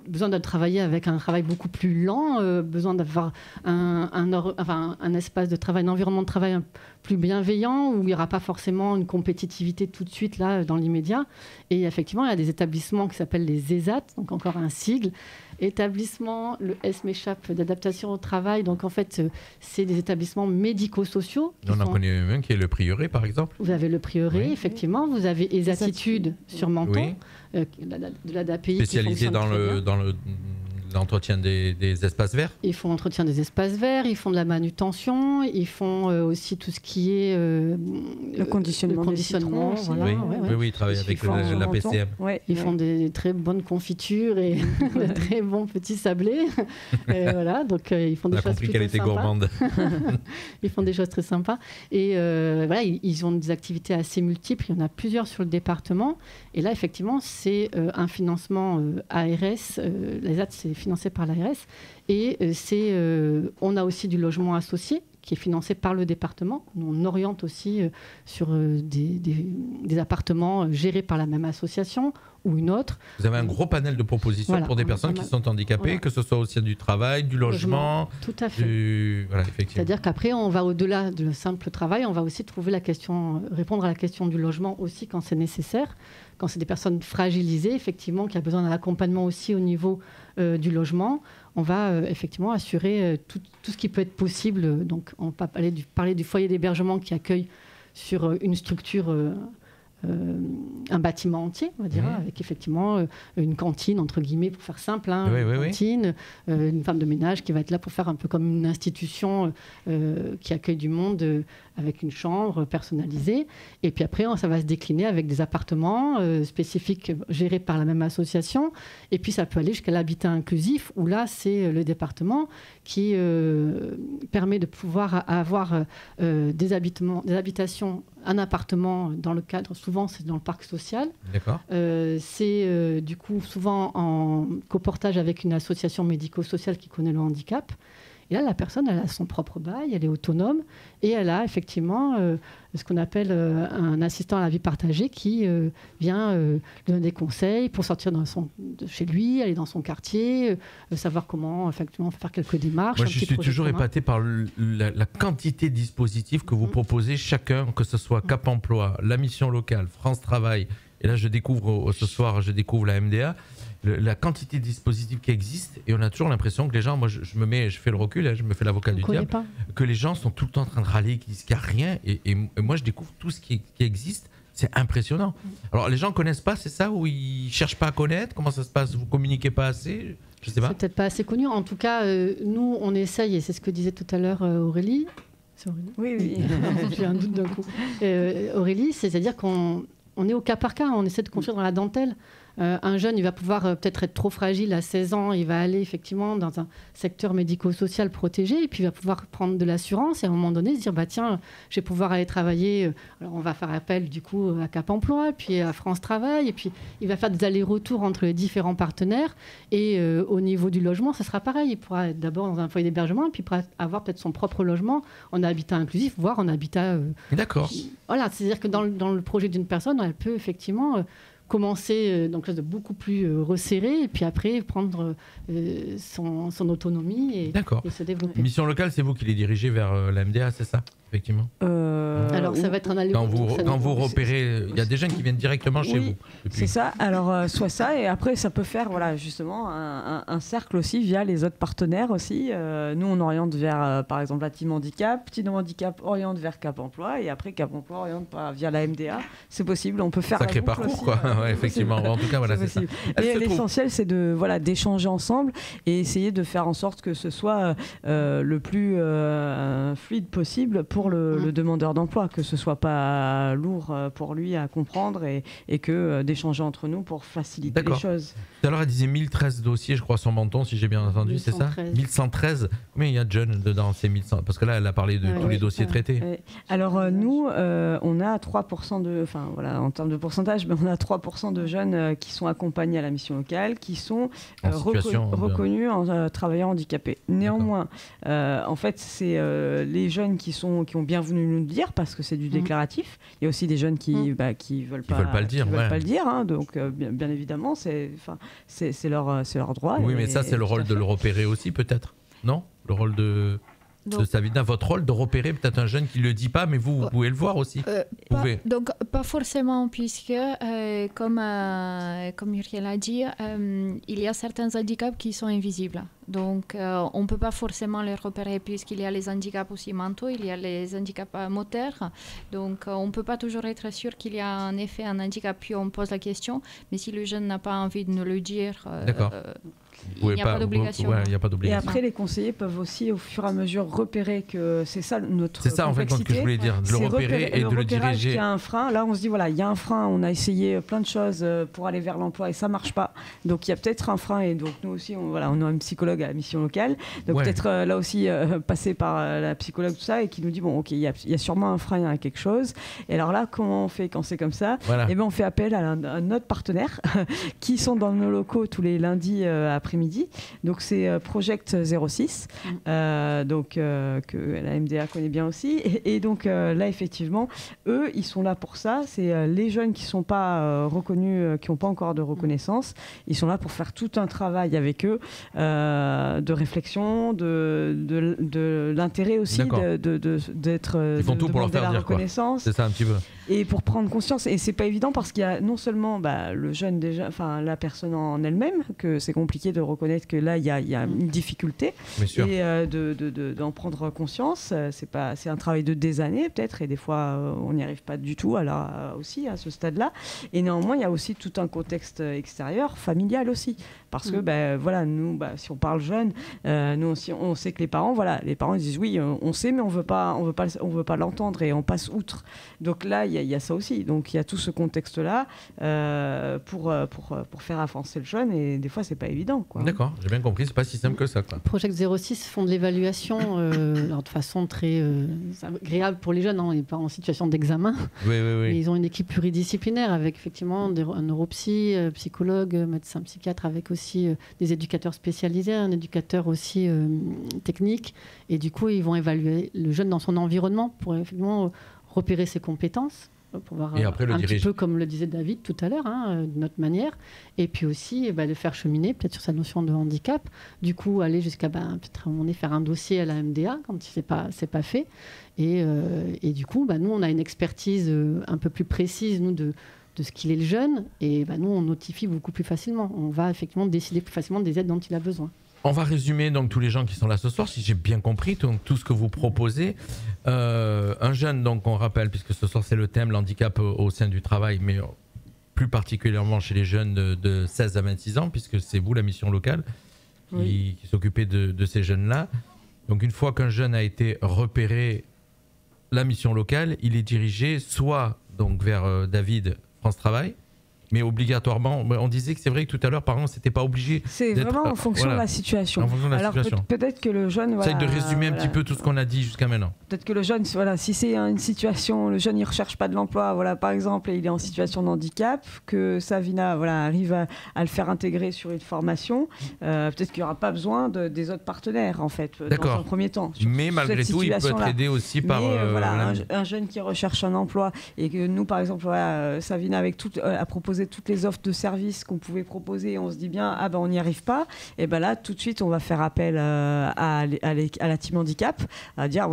besoin de travailler avec un travail beaucoup plus lent, besoin d'avoir un espace de travail, un environnement de travail plus bienveillant, où il n'y aura pas forcément une compétitivité tout de suite là dans l'immédiat. Et effectivement, il y a des établissements qui s'appellent les ESAT, donc encore encore un sigle. Établissement, le SMECHAP d'adaptation au travail. Donc en fait, c'est des établissements médico-sociaux.
On en connaît un qui est le Prieuré, par exemple.
Vous avez le Prieuré, effectivement. Vous avez ESATitudes sur Menton, de l'ADAPI.
Spécialisé dans l'entretien des espaces verts.
Ils font l'entretien des espaces verts, ils font de la manutention, ils font aussi tout ce qui est
le conditionnement.
Oui, ils travaillent avec la PCM.
Ils font des très bonnes confitures et de très bons petits sablés. Voilà, donc ils font des choses
compris qu'elle était gourmande.
Ils font des choses très sympas. Et voilà, ils ont des activités assez multiples. Il y en a plusieurs sur le département. Et là, effectivement, c'est un financement ARS. Les AT, c'est financé par l'ARS. Et on a aussi du logement associé qui est financé par le département. On oriente aussi sur des appartements gérés par la même association ou une autre.
Vous avez un gros panel de propositions pour des personnes qui sont handicapées, que ce soit au sein du travail, du logement.
Tout à fait. C'est-à-dire qu'après, on va au-delà du simple travail, on va aussi répondre à la question du logement aussi quand c'est nécessaire. Quand c'est des personnes fragilisées, effectivement, qui a besoin d'un accompagnement aussi au niveau du logement, on va effectivement assurer tout ce qui peut être possible. Donc, on va parler du foyer d'hébergement qui accueille sur une structure, un bâtiment entier, on va dire, avec effectivement une cantine, entre guillemets, pour faire simple, cantine, une femme de ménage qui va être là pour faire un peu comme une institution qui accueille du monde avec une chambre personnalisée. Et puis après, ça va se décliner avec des appartements spécifiques gérés par la même association. Et puis, ça peut aller jusqu'à l'habitat inclusif, où là, c'est le département qui permet de pouvoir avoir des habitations, un appartement dans le cadre, souvent c'est dans le parc social.
D'accord.
C'est du coup souvent en coportage avec une association médico-sociale qui connaît le handicap. Et là, la personne, elle a son propre bail, elle est autonome et elle a effectivement ce qu'on appelle un assistant à la vie partagée qui vient lui donner des conseils pour sortir de chez lui, aller dans son quartier, savoir comment effectivement faire quelques démarches.
Moi, je suis toujours épaté par la quantité de dispositifs que vous proposez chacun, que ce soit Cap Emploi, la mission locale, France Travail. Et là, ce soir, je découvre la MDA. La quantité de dispositifs qui existent, et on a toujours l'impression que les gens, moi je fais le recul, je me fais l'avocat du diable, que les gens sont tout le temps en train de râler, qu'ils disent qu'il n'y a rien, et moi je découvre tout ce qui existe, c'est impressionnant. Alors les gens ne connaissent pas, c'est ça, ou ils ne cherchent pas à connaître? Comment ça se passe? Vous ne communiquez pas assez? Je sais pas.
C'est peut-être pas assez connu, en tout cas, nous on essaye, et c'est ce que disait tout à l'heure Aurélie. C'est Aurélie?
Oui.
J'ai un doute d'un coup. Aurélie, c'est-à-dire qu'on est au cas par cas, on essaie de construire dans la dentelle. Un jeune, il va pouvoir peut-être être trop fragile à 16 ans, il va aller effectivement dans un secteur médico-social protégé et puis il va pouvoir prendre de l'assurance et à un moment donné se dire tiens, je vais pouvoir aller travailler. Alors on va faire appel du coup à Cap Emploi, puis à France Travail, et puis il va faire des allers-retours entre les différents partenaires. Et au niveau du logement, ça sera pareil. Il pourra être d'abord dans un foyer d'hébergement et puis il pourra avoir peut-être son propre logement en habitat inclusif, voire en habitat.
D'accord.
Voilà, c'est-à-dire que dans le projet d'une personne, elle peut effectivement commencer dans quelque chose de beaucoup plus resserré et puis après prendre son autonomie et se développer.
Mission locale, c'est vous qui les dirigez vers la MDA, c'est ça, effectivement?
Alors ça va être un aller.
Quand vous repérez, il y a des jeunes qui viennent directement chez vous.
C'est ça, alors soit ça et après ça peut faire justement un cercle aussi via les autres partenaires aussi. Nous on oriente vers par exemple la Team Handicap, Team Handicap oriente vers Cap Emploi et après Cap Emploi oriente via la MDA. C'est possible, on peut faire
sacré parcours
aussi,
quoi. Ouais, effectivement. En tout cas, voilà, c'est ça.
Et l'essentiel, c'est d'échanger ensemble et essayer de faire en sorte que ce soit le plus fluide possible pour le demandeur d'emploi, que ce soit pas lourd pour lui à comprendre et que d'échanger entre nous pour faciliter les choses.
Tout à l'heure, elle disait 1013 dossiers, je crois, sur Menton, si j'ai bien entendu, 1113. C'est ça 1113. Combien il y a de jeunes dedans, ces 1100? Parce que là, elle a parlé de tous les dossiers traités.
Alors, nous, on a 3% de... Enfin, voilà, en termes de pourcentage, mais on a 3% de jeunes qui sont accompagnés à la mission locale, qui sont reconnus en travailleurs handicapés. Néanmoins, en fait, c'est les jeunes qui ont bien voulu nous le dire, parce que c'est du déclaratif. Il y a aussi des jeunes qui veulent pas le dire. Hein, donc, bien évidemment, c'est leur droit.
Oui, mais ça, c'est le rôle de le repérer aussi, peut-être. Non? Le rôle de... Savina, votre rôle de repérer peut-être un jeune qui ne le dit pas, mais vous pouvez le voir aussi.
Pas forcément, puisque comme Muriel a dit, il y a certains handicaps qui sont invisibles. Donc on ne peut pas forcément les repérer puisqu'il y a les handicaps aussi mentaux, il y a les handicaps moteurs. Donc on ne peut pas toujours être sûr qu'il y a en effet un handicap, puis on pose la question. Mais si le jeune n'a pas envie de nous le dire... il n'y a pas d'obligation.
Et après, les conseillers peuvent aussi, au fur et à mesure, repérer que c'est ça notre complexité.
C'est ça, en fait, que je voulais dire, de le repérer et de le diriger.
Il y a un frein. Là, on se dit, voilà, il y a un frein. On a essayé plein de choses pour aller vers l'emploi et ça ne marche pas. Donc, il y a peut-être un frein. Et donc, nous aussi, on a un psychologue à la mission locale. Donc, peut-être là aussi, passer par la psychologue, tout ça, et qui nous dit, bon, OK, il y a sûrement un frein à quelque chose. Et alors là, comment on fait quand c'est comme ça ? Eh bien, on fait appel à notre partenaire qui sont dans nos locaux tous les lundis après-midi. Donc c'est Project 06, que la MDA connaît bien aussi. Et donc là, effectivement, eux, ils sont là pour ça. C'est les jeunes qui ne sont pas reconnus, qui n'ont pas encore de reconnaissance. Ils sont là pour faire tout un travail avec eux, de réflexion, de l'intérêt aussi d'être
ils font tout pour leur faire
la
dire
reconnaissance.
C'est ça un petit peu.
Et pour prendre conscience, et c'est pas évident parce qu'il y a non seulement le jeune déjà, enfin la personne en elle-même, que c'est compliqué de reconnaître que là il y a une difficulté, et d'en prendre conscience. C'est un travail de des années peut-être, et des fois on n'y arrive pas du tout aussi à ce stade-là. Et néanmoins il y a aussi tout un contexte extérieur, familial aussi, parce que voilà, nous si on parle jeune, nous aussi on sait que les parents ils disent oui, on sait, mais on veut pas l'entendre et on passe outre. Donc là il y a ça aussi. Donc il y a tout ce contexte-là pour faire avancer le jeune, et des fois c'est pas évident, quoi.
D'accord, j'ai bien compris, c'est pas si simple que ça, quoi.
Project 06 font de l'évaluation de façon très agréable pour les jeunes, on n'est pas en situation d'examen.
Oui.
Ils ont une équipe pluridisciplinaire avec effectivement un neuropsy, psychologue, médecin psychiatre, avec aussi des éducateurs spécialisés, un éducateur aussi technique, et du coup ils vont évaluer le jeune dans son environnement pour effectivement repérer ses compétences, pour voir un petit peu comme le disait David tout à l'heure, de notre manière, et puis aussi le faire cheminer peut-être sur sa notion de handicap, du coup aller jusqu'à peut-être à un moment donné faire un dossier à la MDA quand c'est pas fait, et du coup nous on a une expertise un peu plus précise de ce qu'il est le jeune, et nous on notifie beaucoup plus facilement, on va effectivement décider plus facilement des aides dont il a besoin.
On va résumer donc tous les gens qui sont là ce soir, si j'ai bien compris, donc, tout ce que vous proposez. Un jeune, donc on rappelle, puisque ce soir c'est le thème, l'handicap au sein du travail, mais plus particulièrement chez les jeunes de 16 à 26 ans, puisque c'est vous la mission locale qui s'occupez de ces jeunes-là. Donc une fois qu'un jeune a été repéré, la mission locale, il est dirigé soit donc vers David, France Travail, mais obligatoirement, on disait que c'est vrai que tout à l'heure, par exemple, c'était pas obligé.
C'est vraiment en fonction de la situation.
En fonction de la situation.
Peut-être que le jeune.
Essaye de résumer un petit peu tout ce qu'on a dit jusqu'à maintenant.
Peut-être que le jeune, si c'est une situation, le jeune il recherche pas de l'emploi, par exemple, et il est en situation de handicap, que Savina, arrive à le faire intégrer sur une formation. Peut-être qu'il n'y aura pas besoin des autres partenaires, en fait, dans un premier temps.
Mais malgré tout, il peut être aidé aussi par.
Un jeune qui recherche un emploi, et que nous, par exemple, Savina a proposé toutes les offres de services qu'on pouvait proposer, on se dit bien on n'y arrive pas, et là tout de suite on va faire appel à la team handicap, à dire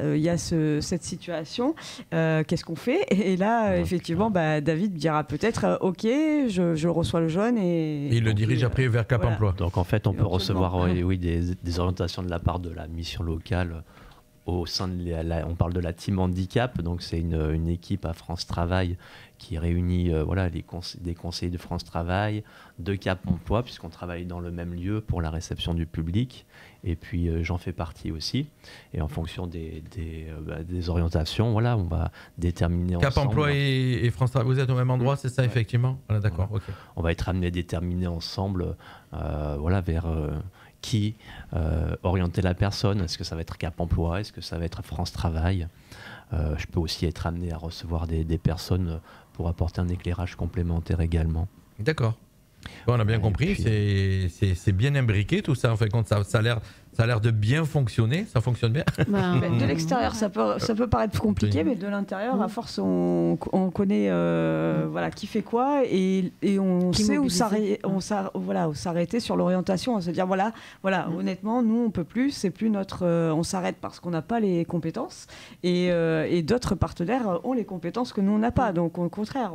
il y a cette situation, qu'est-ce qu'on fait, et là effectivement David dira peut-être ok, je reçois le jeune, et
il le dirige après vers Cap Emploi.
Donc en fait on peut recevoir des orientations de la part de la mission locale au sein de on parle de la team handicap, donc c'est une équipe à France Travail qui réunit des conseillers de France Travail, de Cap Emploi, puisqu'on travaille dans le même lieu pour la réception du public, et puis j'en fais partie aussi, et en fonction des orientations, on va déterminer
Cap
ensemble.
Cap Emploi et France Travail, vous êtes au même endroit, c'est ça, effectivement. Voilà, d'accord. Okay.
On va être amené à déterminer ensemble vers qui orienter la personne. Est-ce que ça va être Cap Emploi? Est-ce que ça va être France Travail? Je peux aussi être amené à recevoir des personnes pour apporter un éclairage complémentaire également.
D'accord. Bon, on a bien compris, puis, c'est bien imbriqué tout ça. En fait, ça a l'air Ça a l'air de bien fonctionner, ça fonctionne bien.
De l'extérieur, ça peut paraître compliqué, mais de l'intérieur, à force, on connaît qui fait quoi et on sait où s'arrêter sur l'orientation. On se dire honnêtement, nous on peut plus, c'est plus notre, on s'arrête parce qu'on n'a pas les compétences et d'autres partenaires ont les compétences que nous on n'a pas. Donc au contraire,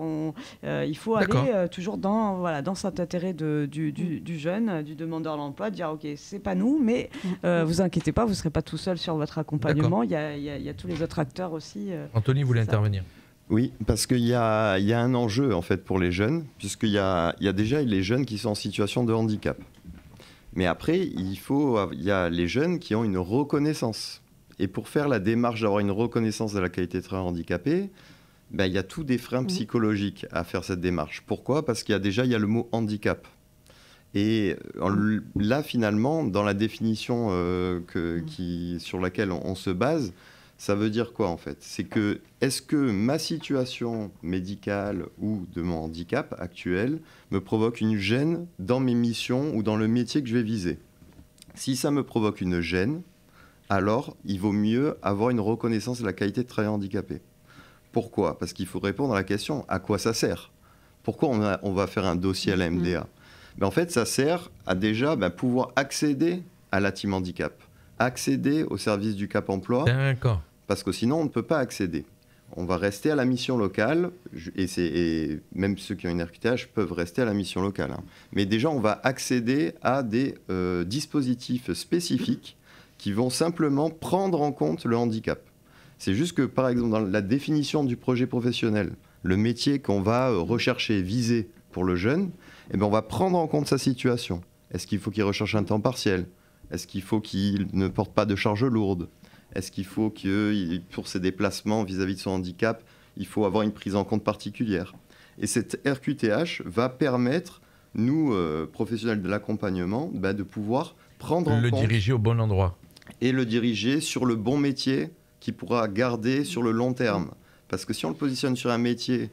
il faut aller toujours dans cet intérêt du jeune, du demandeur d'emploi, de dire ok, c'est pas nous, mais vous inquiétez pas, vous ne serez pas tout seul sur votre accompagnement. Il y a tous les autres acteurs aussi.
Anthony voulait intervenir.
Oui, parce qu'il y a un enjeu en fait pour les jeunes, puisqu'il y a déjà les jeunes qui sont en situation de handicap. Mais après, il y a les jeunes qui ont une reconnaissance. Et pour faire la démarche d'avoir une reconnaissance de la qualité de travail handicapé, il y a tous des freins psychologiques à faire cette démarche. Pourquoi ? Parce qu'il y a le mot handicap. Et là, finalement, dans la définition sur laquelle on se base, ça veut dire quoi en fait ? C'est que, est-ce que ma situation médicale ou de mon handicap actuel me provoque une gêne dans mes missions ou dans le métier que je vais viser ? Si ça me provoque une gêne, alors il vaut mieux avoir une reconnaissance de la qualité de travail handicapé. Pourquoi ? Parce qu'il faut répondre à la question, à quoi ça sert ? Pourquoi on va faire un dossier à la MDA ? En fait, ça sert à déjà pouvoir accéder à la team handicap, accéder au service du Cap Emploi, parce que sinon, on ne peut pas accéder. On va rester à la mission locale, et même ceux qui ont une RQTH peuvent rester à la mission locale. Mais déjà, on va accéder à des dispositifs spécifiques qui vont simplement prendre en compte le handicap. C'est juste que, par exemple, dans la définition du projet professionnel, le métier qu'on va rechercher, viser pour le jeune, on va prendre en compte sa situation. Est-ce qu'il faut qu'il recherche un temps partiel ? Est-ce qu'il faut qu'il ne porte pas de charge lourde ? Est-ce qu'il faut que, pour ses déplacements vis-à-vis de son handicap, il faut avoir une prise en compte particulière ? Et cette RQTH va permettre, nous, professionnels de l'accompagnement, de pouvoir prendre en compte...
Le diriger au bon endroit.
Et le diriger sur le bon métier qu'il pourra garder sur le long terme. Parce que si on le positionne sur un métier...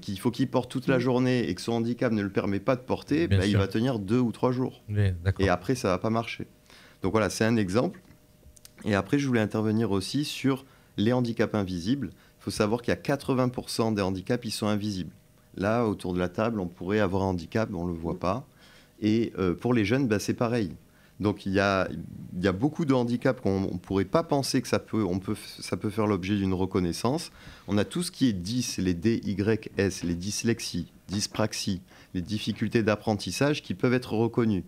qu'il faut qu'il porte toute la journée et que son handicap ne le permet pas de porter, il va tenir 2 ou 3 jours.
Oui,
et après, ça ne va pas marcher. Donc voilà, c'est un exemple. Et après, je voulais intervenir aussi sur les handicaps invisibles. Il faut savoir qu'il y a 80% des handicaps, ils sont invisibles. Là, autour de la table, on pourrait avoir un handicap, mais on ne le voit pas. Et pour les jeunes, c'est pareil. Donc il y a beaucoup de handicaps qu'on ne pourrait pas penser que ça peut faire l'objet d'une reconnaissance. On a tout ce qui est DIS, les DYS, les dyslexies, dyspraxies, les difficultés d'apprentissage qui peuvent être reconnues.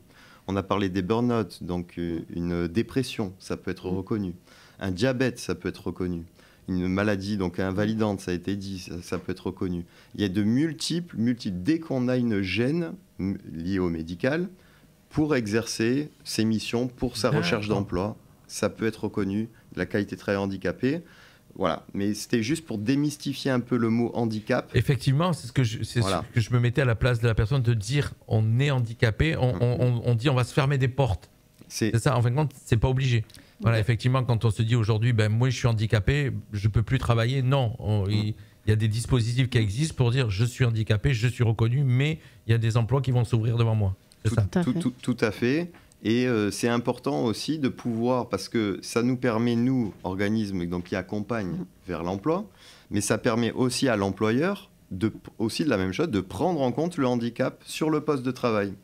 On a parlé des burn-out, donc une dépression, ça peut être reconnu. Un diabète, ça peut être reconnu. Une maladie donc invalidante, ça a été dit, ça peut être reconnu. Il y a de multiples. Dès qu'on a une gêne liée au médical, pour exercer ses missions, pour sa recherche d'emploi, ça peut être reconnu, la qualité de travail handicapé. Voilà, mais c'était juste pour démystifier un peu le mot handicap.
Effectivement, c'est ce que je me mettais à la place de la personne, de dire on est handicapé, on dit on va se fermer des portes. C'est ça, en fin de compte, c'est pas obligé. Voilà, effectivement, quand on se dit aujourd'hui, moi je suis handicapé, je peux plus travailler, non. Il y a des dispositifs qui existent pour dire je suis handicapé, je suis reconnu, mais il y a des emplois qui vont s'ouvrir devant moi.
Tout à fait. Et c'est important aussi de pouvoir, parce que ça nous permet, nous, organismes donc, qui accompagnent vers l'emploi, mais ça permet aussi à l'employeur, aussi de la même chose, de prendre en compte le handicap sur le poste de travail.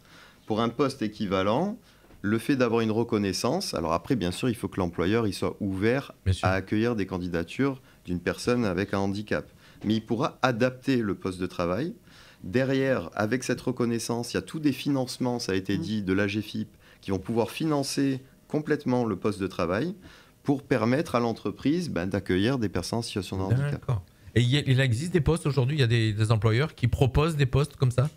Pour un poste équivalent, le fait d'avoir une reconnaissance, alors après, bien sûr, il faut que l'employeur il soit ouvert à accueillir des candidatures d'une personne avec un handicap. Mais il pourra adapter le poste de travail. Derrière, avec cette reconnaissance, il y a tous des financements, ça a été dit, de l'AGFIP, qui vont pouvoir financer complètement le poste de travail pour permettre à l'entreprise d'accueillir des personnes en situation de handicap.
D'accord. Et il existe des postes aujourd'hui, il y a des employeurs qui proposent des postes comme ça,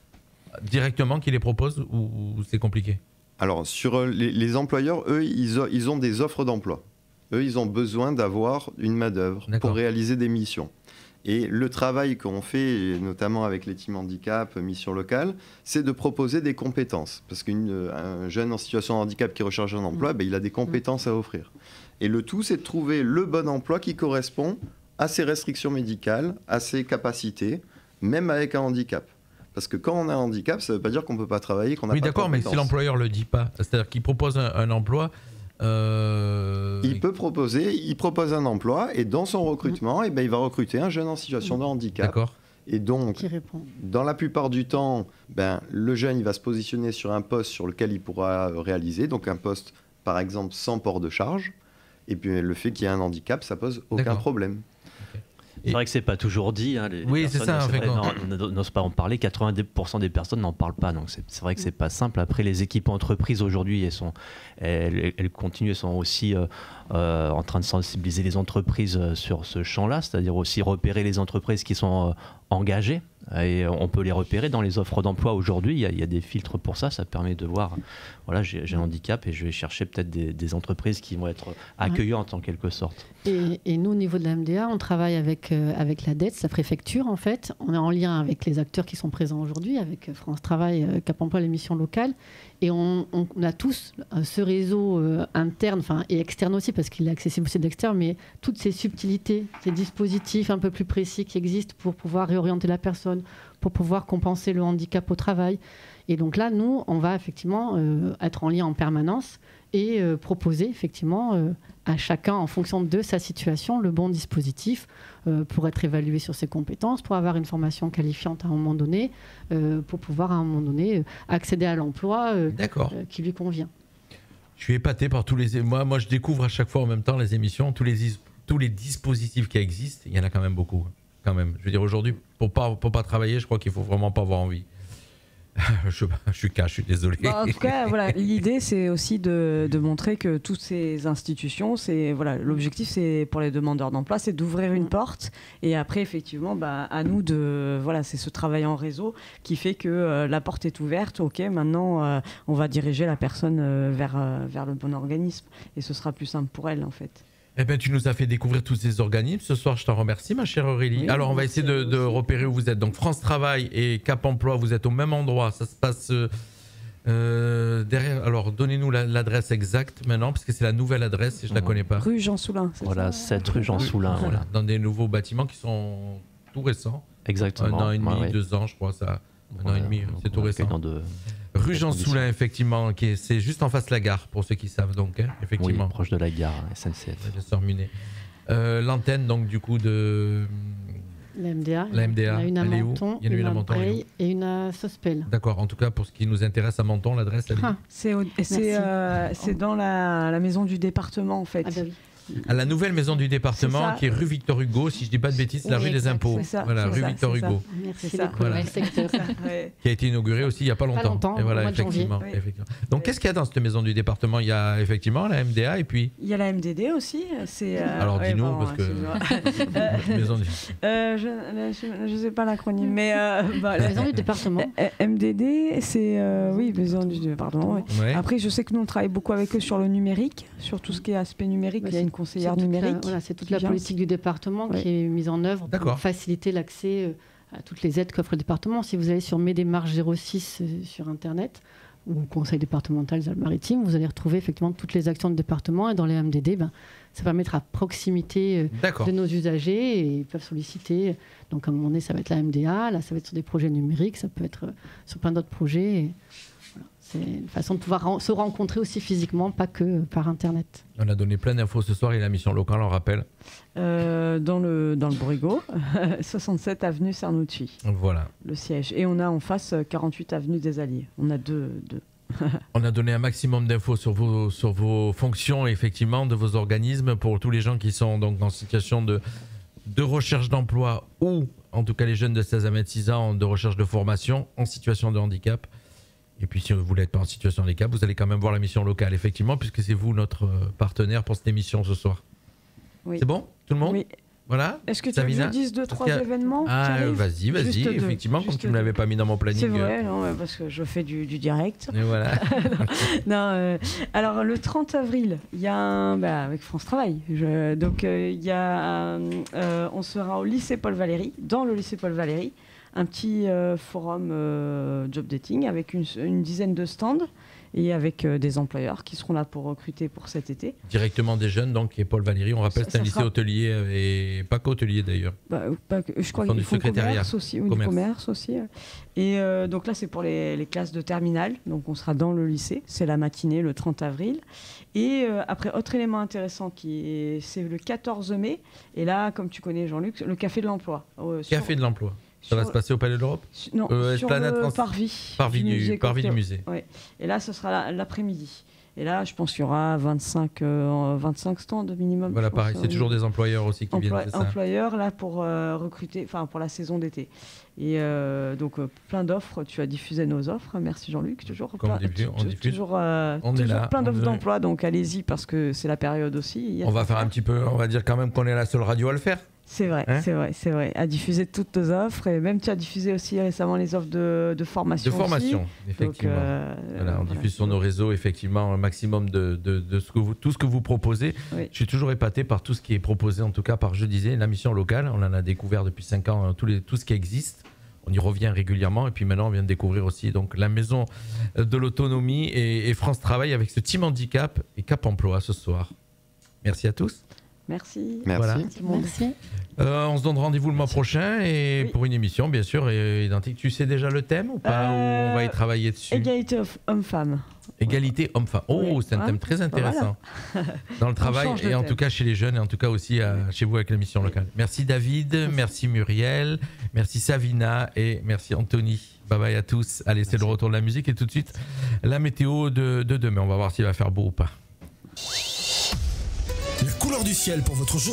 directement, qui les proposent, ou c'est compliqué ?
Alors, sur les employeurs, eux, ils ont des offres d'emploi. Eux, ils ont besoin d'avoir une main-d'œuvre pour réaliser des missions. Et le travail qu'on fait, notamment avec les teams handicap, mission locale, c'est de proposer des compétences. Parce qu'un jeune en situation de handicap qui recherche un emploi, il a des compétences à offrir. Et le tout, c'est de trouver le bon emploi qui correspond à ses restrictions médicales, à ses capacités, même avec un handicap. Parce que quand on a un handicap, ça ne veut pas dire qu'on ne peut pas travailler, qu'on n'a pas de compétences.
Mais si l'employeur ne le dit pas, c'est-à-dire qu'il propose un emploi,
Il propose un emploi et dans son recrutement, il va recruter un jeune en situation de handicap.
D'accord.
Et donc, dans la plupart du temps, le jeune il va se positionner sur un poste sur lequel il pourra réaliser, donc un poste par exemple sans port de charge. Et puis le fait qu'il y ait un handicap, ça pose aucun problème.
C'est vrai que c'est pas toujours dit. Les personnes n'osent pas en parler. 90% des personnes n'en parlent pas. Donc c'est vrai que c'est pas simple. Après, les équipes entreprises aujourd'hui, elles continuent, elles sont aussi en train de sensibiliser les entreprises sur ce champ-là, c'est-à-dire aussi repérer les entreprises qui sont engagées. Et on peut les repérer dans les offres d'emploi aujourd'hui. Il y a des filtres pour ça. Ça permet de voir, voilà, j'ai un handicap et je vais chercher peut-être des entreprises qui vont être accueillantes en quelque sorte.
Et nous, au niveau de la MDA, on travaille avec la DETS, la préfecture en fait. On est en lien avec les acteurs qui sont présents aujourd'hui, avec France Travail, Cap Emploi, les missions locales. Et on a tous ce réseau interne et externe aussi, parce qu'il est accessible aussi de l'extérieur, mais toutes ces subtilités, ces dispositifs un peu plus précis qui existent pour pouvoir réorienter la personne, pour pouvoir compenser le handicap au travail. Et donc là, nous, on va effectivement être en lien en permanence et proposer effectivement à chacun, en fonction de sa situation, le bon dispositif pour être évalué sur ses compétences, pour avoir une formation qualifiante à un moment donné, pour pouvoir à un moment donné accéder à l'emploi qui lui convient.
Je suis épaté par tous les... Moi, je découvre à chaque fois en même temps les émissions, tous les dispositifs qui existent. Il y en a quand même beaucoup. Quand même. Je veux dire, aujourd'hui, pour pas travailler, je crois qu'il faut vraiment pas avoir envie. je suis désolé.
En tout cas, voilà, l'idée c'est aussi de montrer que toutes ces institutions, l'objectif c'est pour les demandeurs d'emploi, c'est d'ouvrir une porte et après effectivement, à nous c'est ce travail en réseau qui fait que la porte est ouverte. Ok, maintenant on va diriger la personne vers le bon organisme et ce sera plus simple pour elle en fait.
Eh bien, tu nous as fait découvrir tous ces organismes. Ce soir, je t'en remercie, ma chère Aurélie. Oui, alors, on va essayer de repérer où vous êtes. Donc, France Travail et Cap Emploi, vous êtes au même endroit. Ça se passe derrière. Alors, donnez-nous l'adresse exacte maintenant, parce que c'est la nouvelle adresse et je ne la connais pas.
Rue Jean Soulin.
Voilà, 7 rue Jean Soulin. Voilà.
Dans des nouveaux bâtiments qui sont tout récents.
Exactement.
1 an et demi, 2 ans, je crois. Ça. 1 an et demi, c'est tout récent. Rue Jean Soulin, effectivement, c'est juste en face de la gare, pour ceux qui savent, donc, effectivement.
Oui, proche de la gare, SNCF.
L'antenne, donc, du coup, de...
La MDA.
La MDA.
Il y en a une à Menton,
une à Menton
et une à Sospel.
D'accord, en tout cas, pour ce qui nous intéresse à Menton, l'adresse, elle est...
C'est dans la maison du département, en fait.
Ah bah oui.
À la nouvelle maison du département qui est rue Victor Hugo, si je ne dis pas de bêtises, c'est la rue des impôts.
Voilà,
rue Victor Hugo.
Merci les secteur.
Qui a été inaugurée aussi il n'y a pas longtemps.
Et voilà, effectivement.
Donc qu'est-ce qu'il y a dans cette maison du département? Il y a effectivement la MDA et puis...
Il y a la MDD aussi.
Alors dis-nous, parce que...
je ne sais pas l'acronyme, mais...
la maison du département.
MDD, c'est... oui, maison du département. Ouais. Après, je sais que nous, on travaille beaucoup avec eux sur le numérique, sur tout ce qui est aspect numérique. Il y a une conseillère numérique.
C'est toute la politique du département qui est mise en œuvre pour faciliter l'accès à toutes les aides qu'offre le département. Si vous allez sur Mes démarches 06 sur Internet ou Conseil départemental des Alpes-Maritimes, vous allez retrouver effectivement toutes les actions de département et dans les MDD, ça va mettre à proximité de nos usagers et ils peuvent solliciter. Donc à un moment donné, ça va être la MDA, là ça va être sur des projets numériques, ça peut être sur plein d'autres projets. C'est une façon de pouvoir se rencontrer aussi physiquement, pas que par Internet.
On a donné plein d'infos ce soir et la mission locale, on rappelle.
Dans le Bourrigo, 67 avenue Cernouty.
Voilà.
Le siège. Et on a en face 48 avenue des Alliés. On a deux.
On a donné un maximum d'infos sur vos fonctions, effectivement, de vos organismes, pour tous les gens qui sont donc en situation de recherche d'emploi ou, en tout cas, les jeunes de 16 à 26 ans de recherche de formation en situation de handicap. Et puis, si vous n'êtes pas en situation de handicap, vous allez quand même voir la mission locale, effectivement, puisque c'est vous notre partenaire pour cette émission ce soir. Oui. C'est bon, tout le monde?
Oui.
Voilà.
Est-ce que tu veux que je dise 2-3 événements?
Vas-y, effectivement, comme tu ne l'avais pas mis dans mon planning.
C'est vrai, non, parce que je fais du direct.
Et voilà.
Alors, le 30 avril, il y a avec France Travail. Donc, il y a on sera au lycée Paul Valéry, dans le lycée Paul Valéry, un petit forum job dating avec une dizaine de stands. et avec des employeurs qui seront là pour recruter pour cet été.
Directement des jeunes, donc, et Paul Valéry, on rappelle, c'est un lycée hôtelier et pas qu'hôtelier d'ailleurs.
Je crois qu'il faut commerce aussi, ou du commerce aussi. Et donc là, c'est pour les classes de terminale, donc on sera dans le lycée, c'est la matinée le 30 avril. Et après, autre élément intéressant, c'est le 14 mai, et là, comme tu connais Jean-Luc, le Café de l'Emploi.
Café de l'Emploi. Ça va se passer au Palais de l'Europe ?
Non, sur le parvis
du musée.
Ouais. Et là, ce sera l'après-midi. Et là, je pense qu'il y aura 25 stands minimum.
Voilà, pareil, c'est toujours des employeurs aussi qui viennent.
Employeurs, là, pour recruter, pour la saison d'été. Et donc, plein d'offres. Tu as diffusé nos offres. Merci Jean-Luc, toujours.
Comme on diffuse.
Toujours
est là,
plein d'offres d'emploi, donc allez-y, parce que c'est la période aussi.
On va faire un petit peu, on va dire quand même qu'on est la seule radio à le faire.
C'est vrai, c'est vrai. À diffuser toutes nos offres. Et même tu as diffusé aussi récemment les offres de formation.
De formation, aussi. Effectivement. Donc, on diffuse sur nos réseaux, effectivement, un maximum de tout ce que vous proposez. Oui. Je suis toujours épaté par tout ce qui est proposé, en tout cas par, je disais, la mission locale. On en a découvert depuis 5 ans tout ce qui existe. On y revient régulièrement. Et puis maintenant, on vient de découvrir aussi donc, la Maison de l'Autonomie et France Travail avec ce team handicap et Cap Emploi ce soir. Merci à tous.
Merci.
Voilà.
Merci.
On se donne rendez-vous le mois prochain et pour une émission, bien sûr, identique. Tu sais déjà le thème ou pas ou on va y travailler dessus?
Égalité homme-femme.
Égalité homme-femme. Oh, c'est un thème très intéressant. Dans le travail et en tout cas chez les jeunes et en tout cas aussi chez vous avec la mission locale. Merci David, merci Muriel, merci Savina et merci Anthony. Bye bye à tous. Allez, c'est le retour de la musique et tout de suite la météo de demain. On va voir s'il va faire beau ou pas.
La couleur du ciel pour votre journée.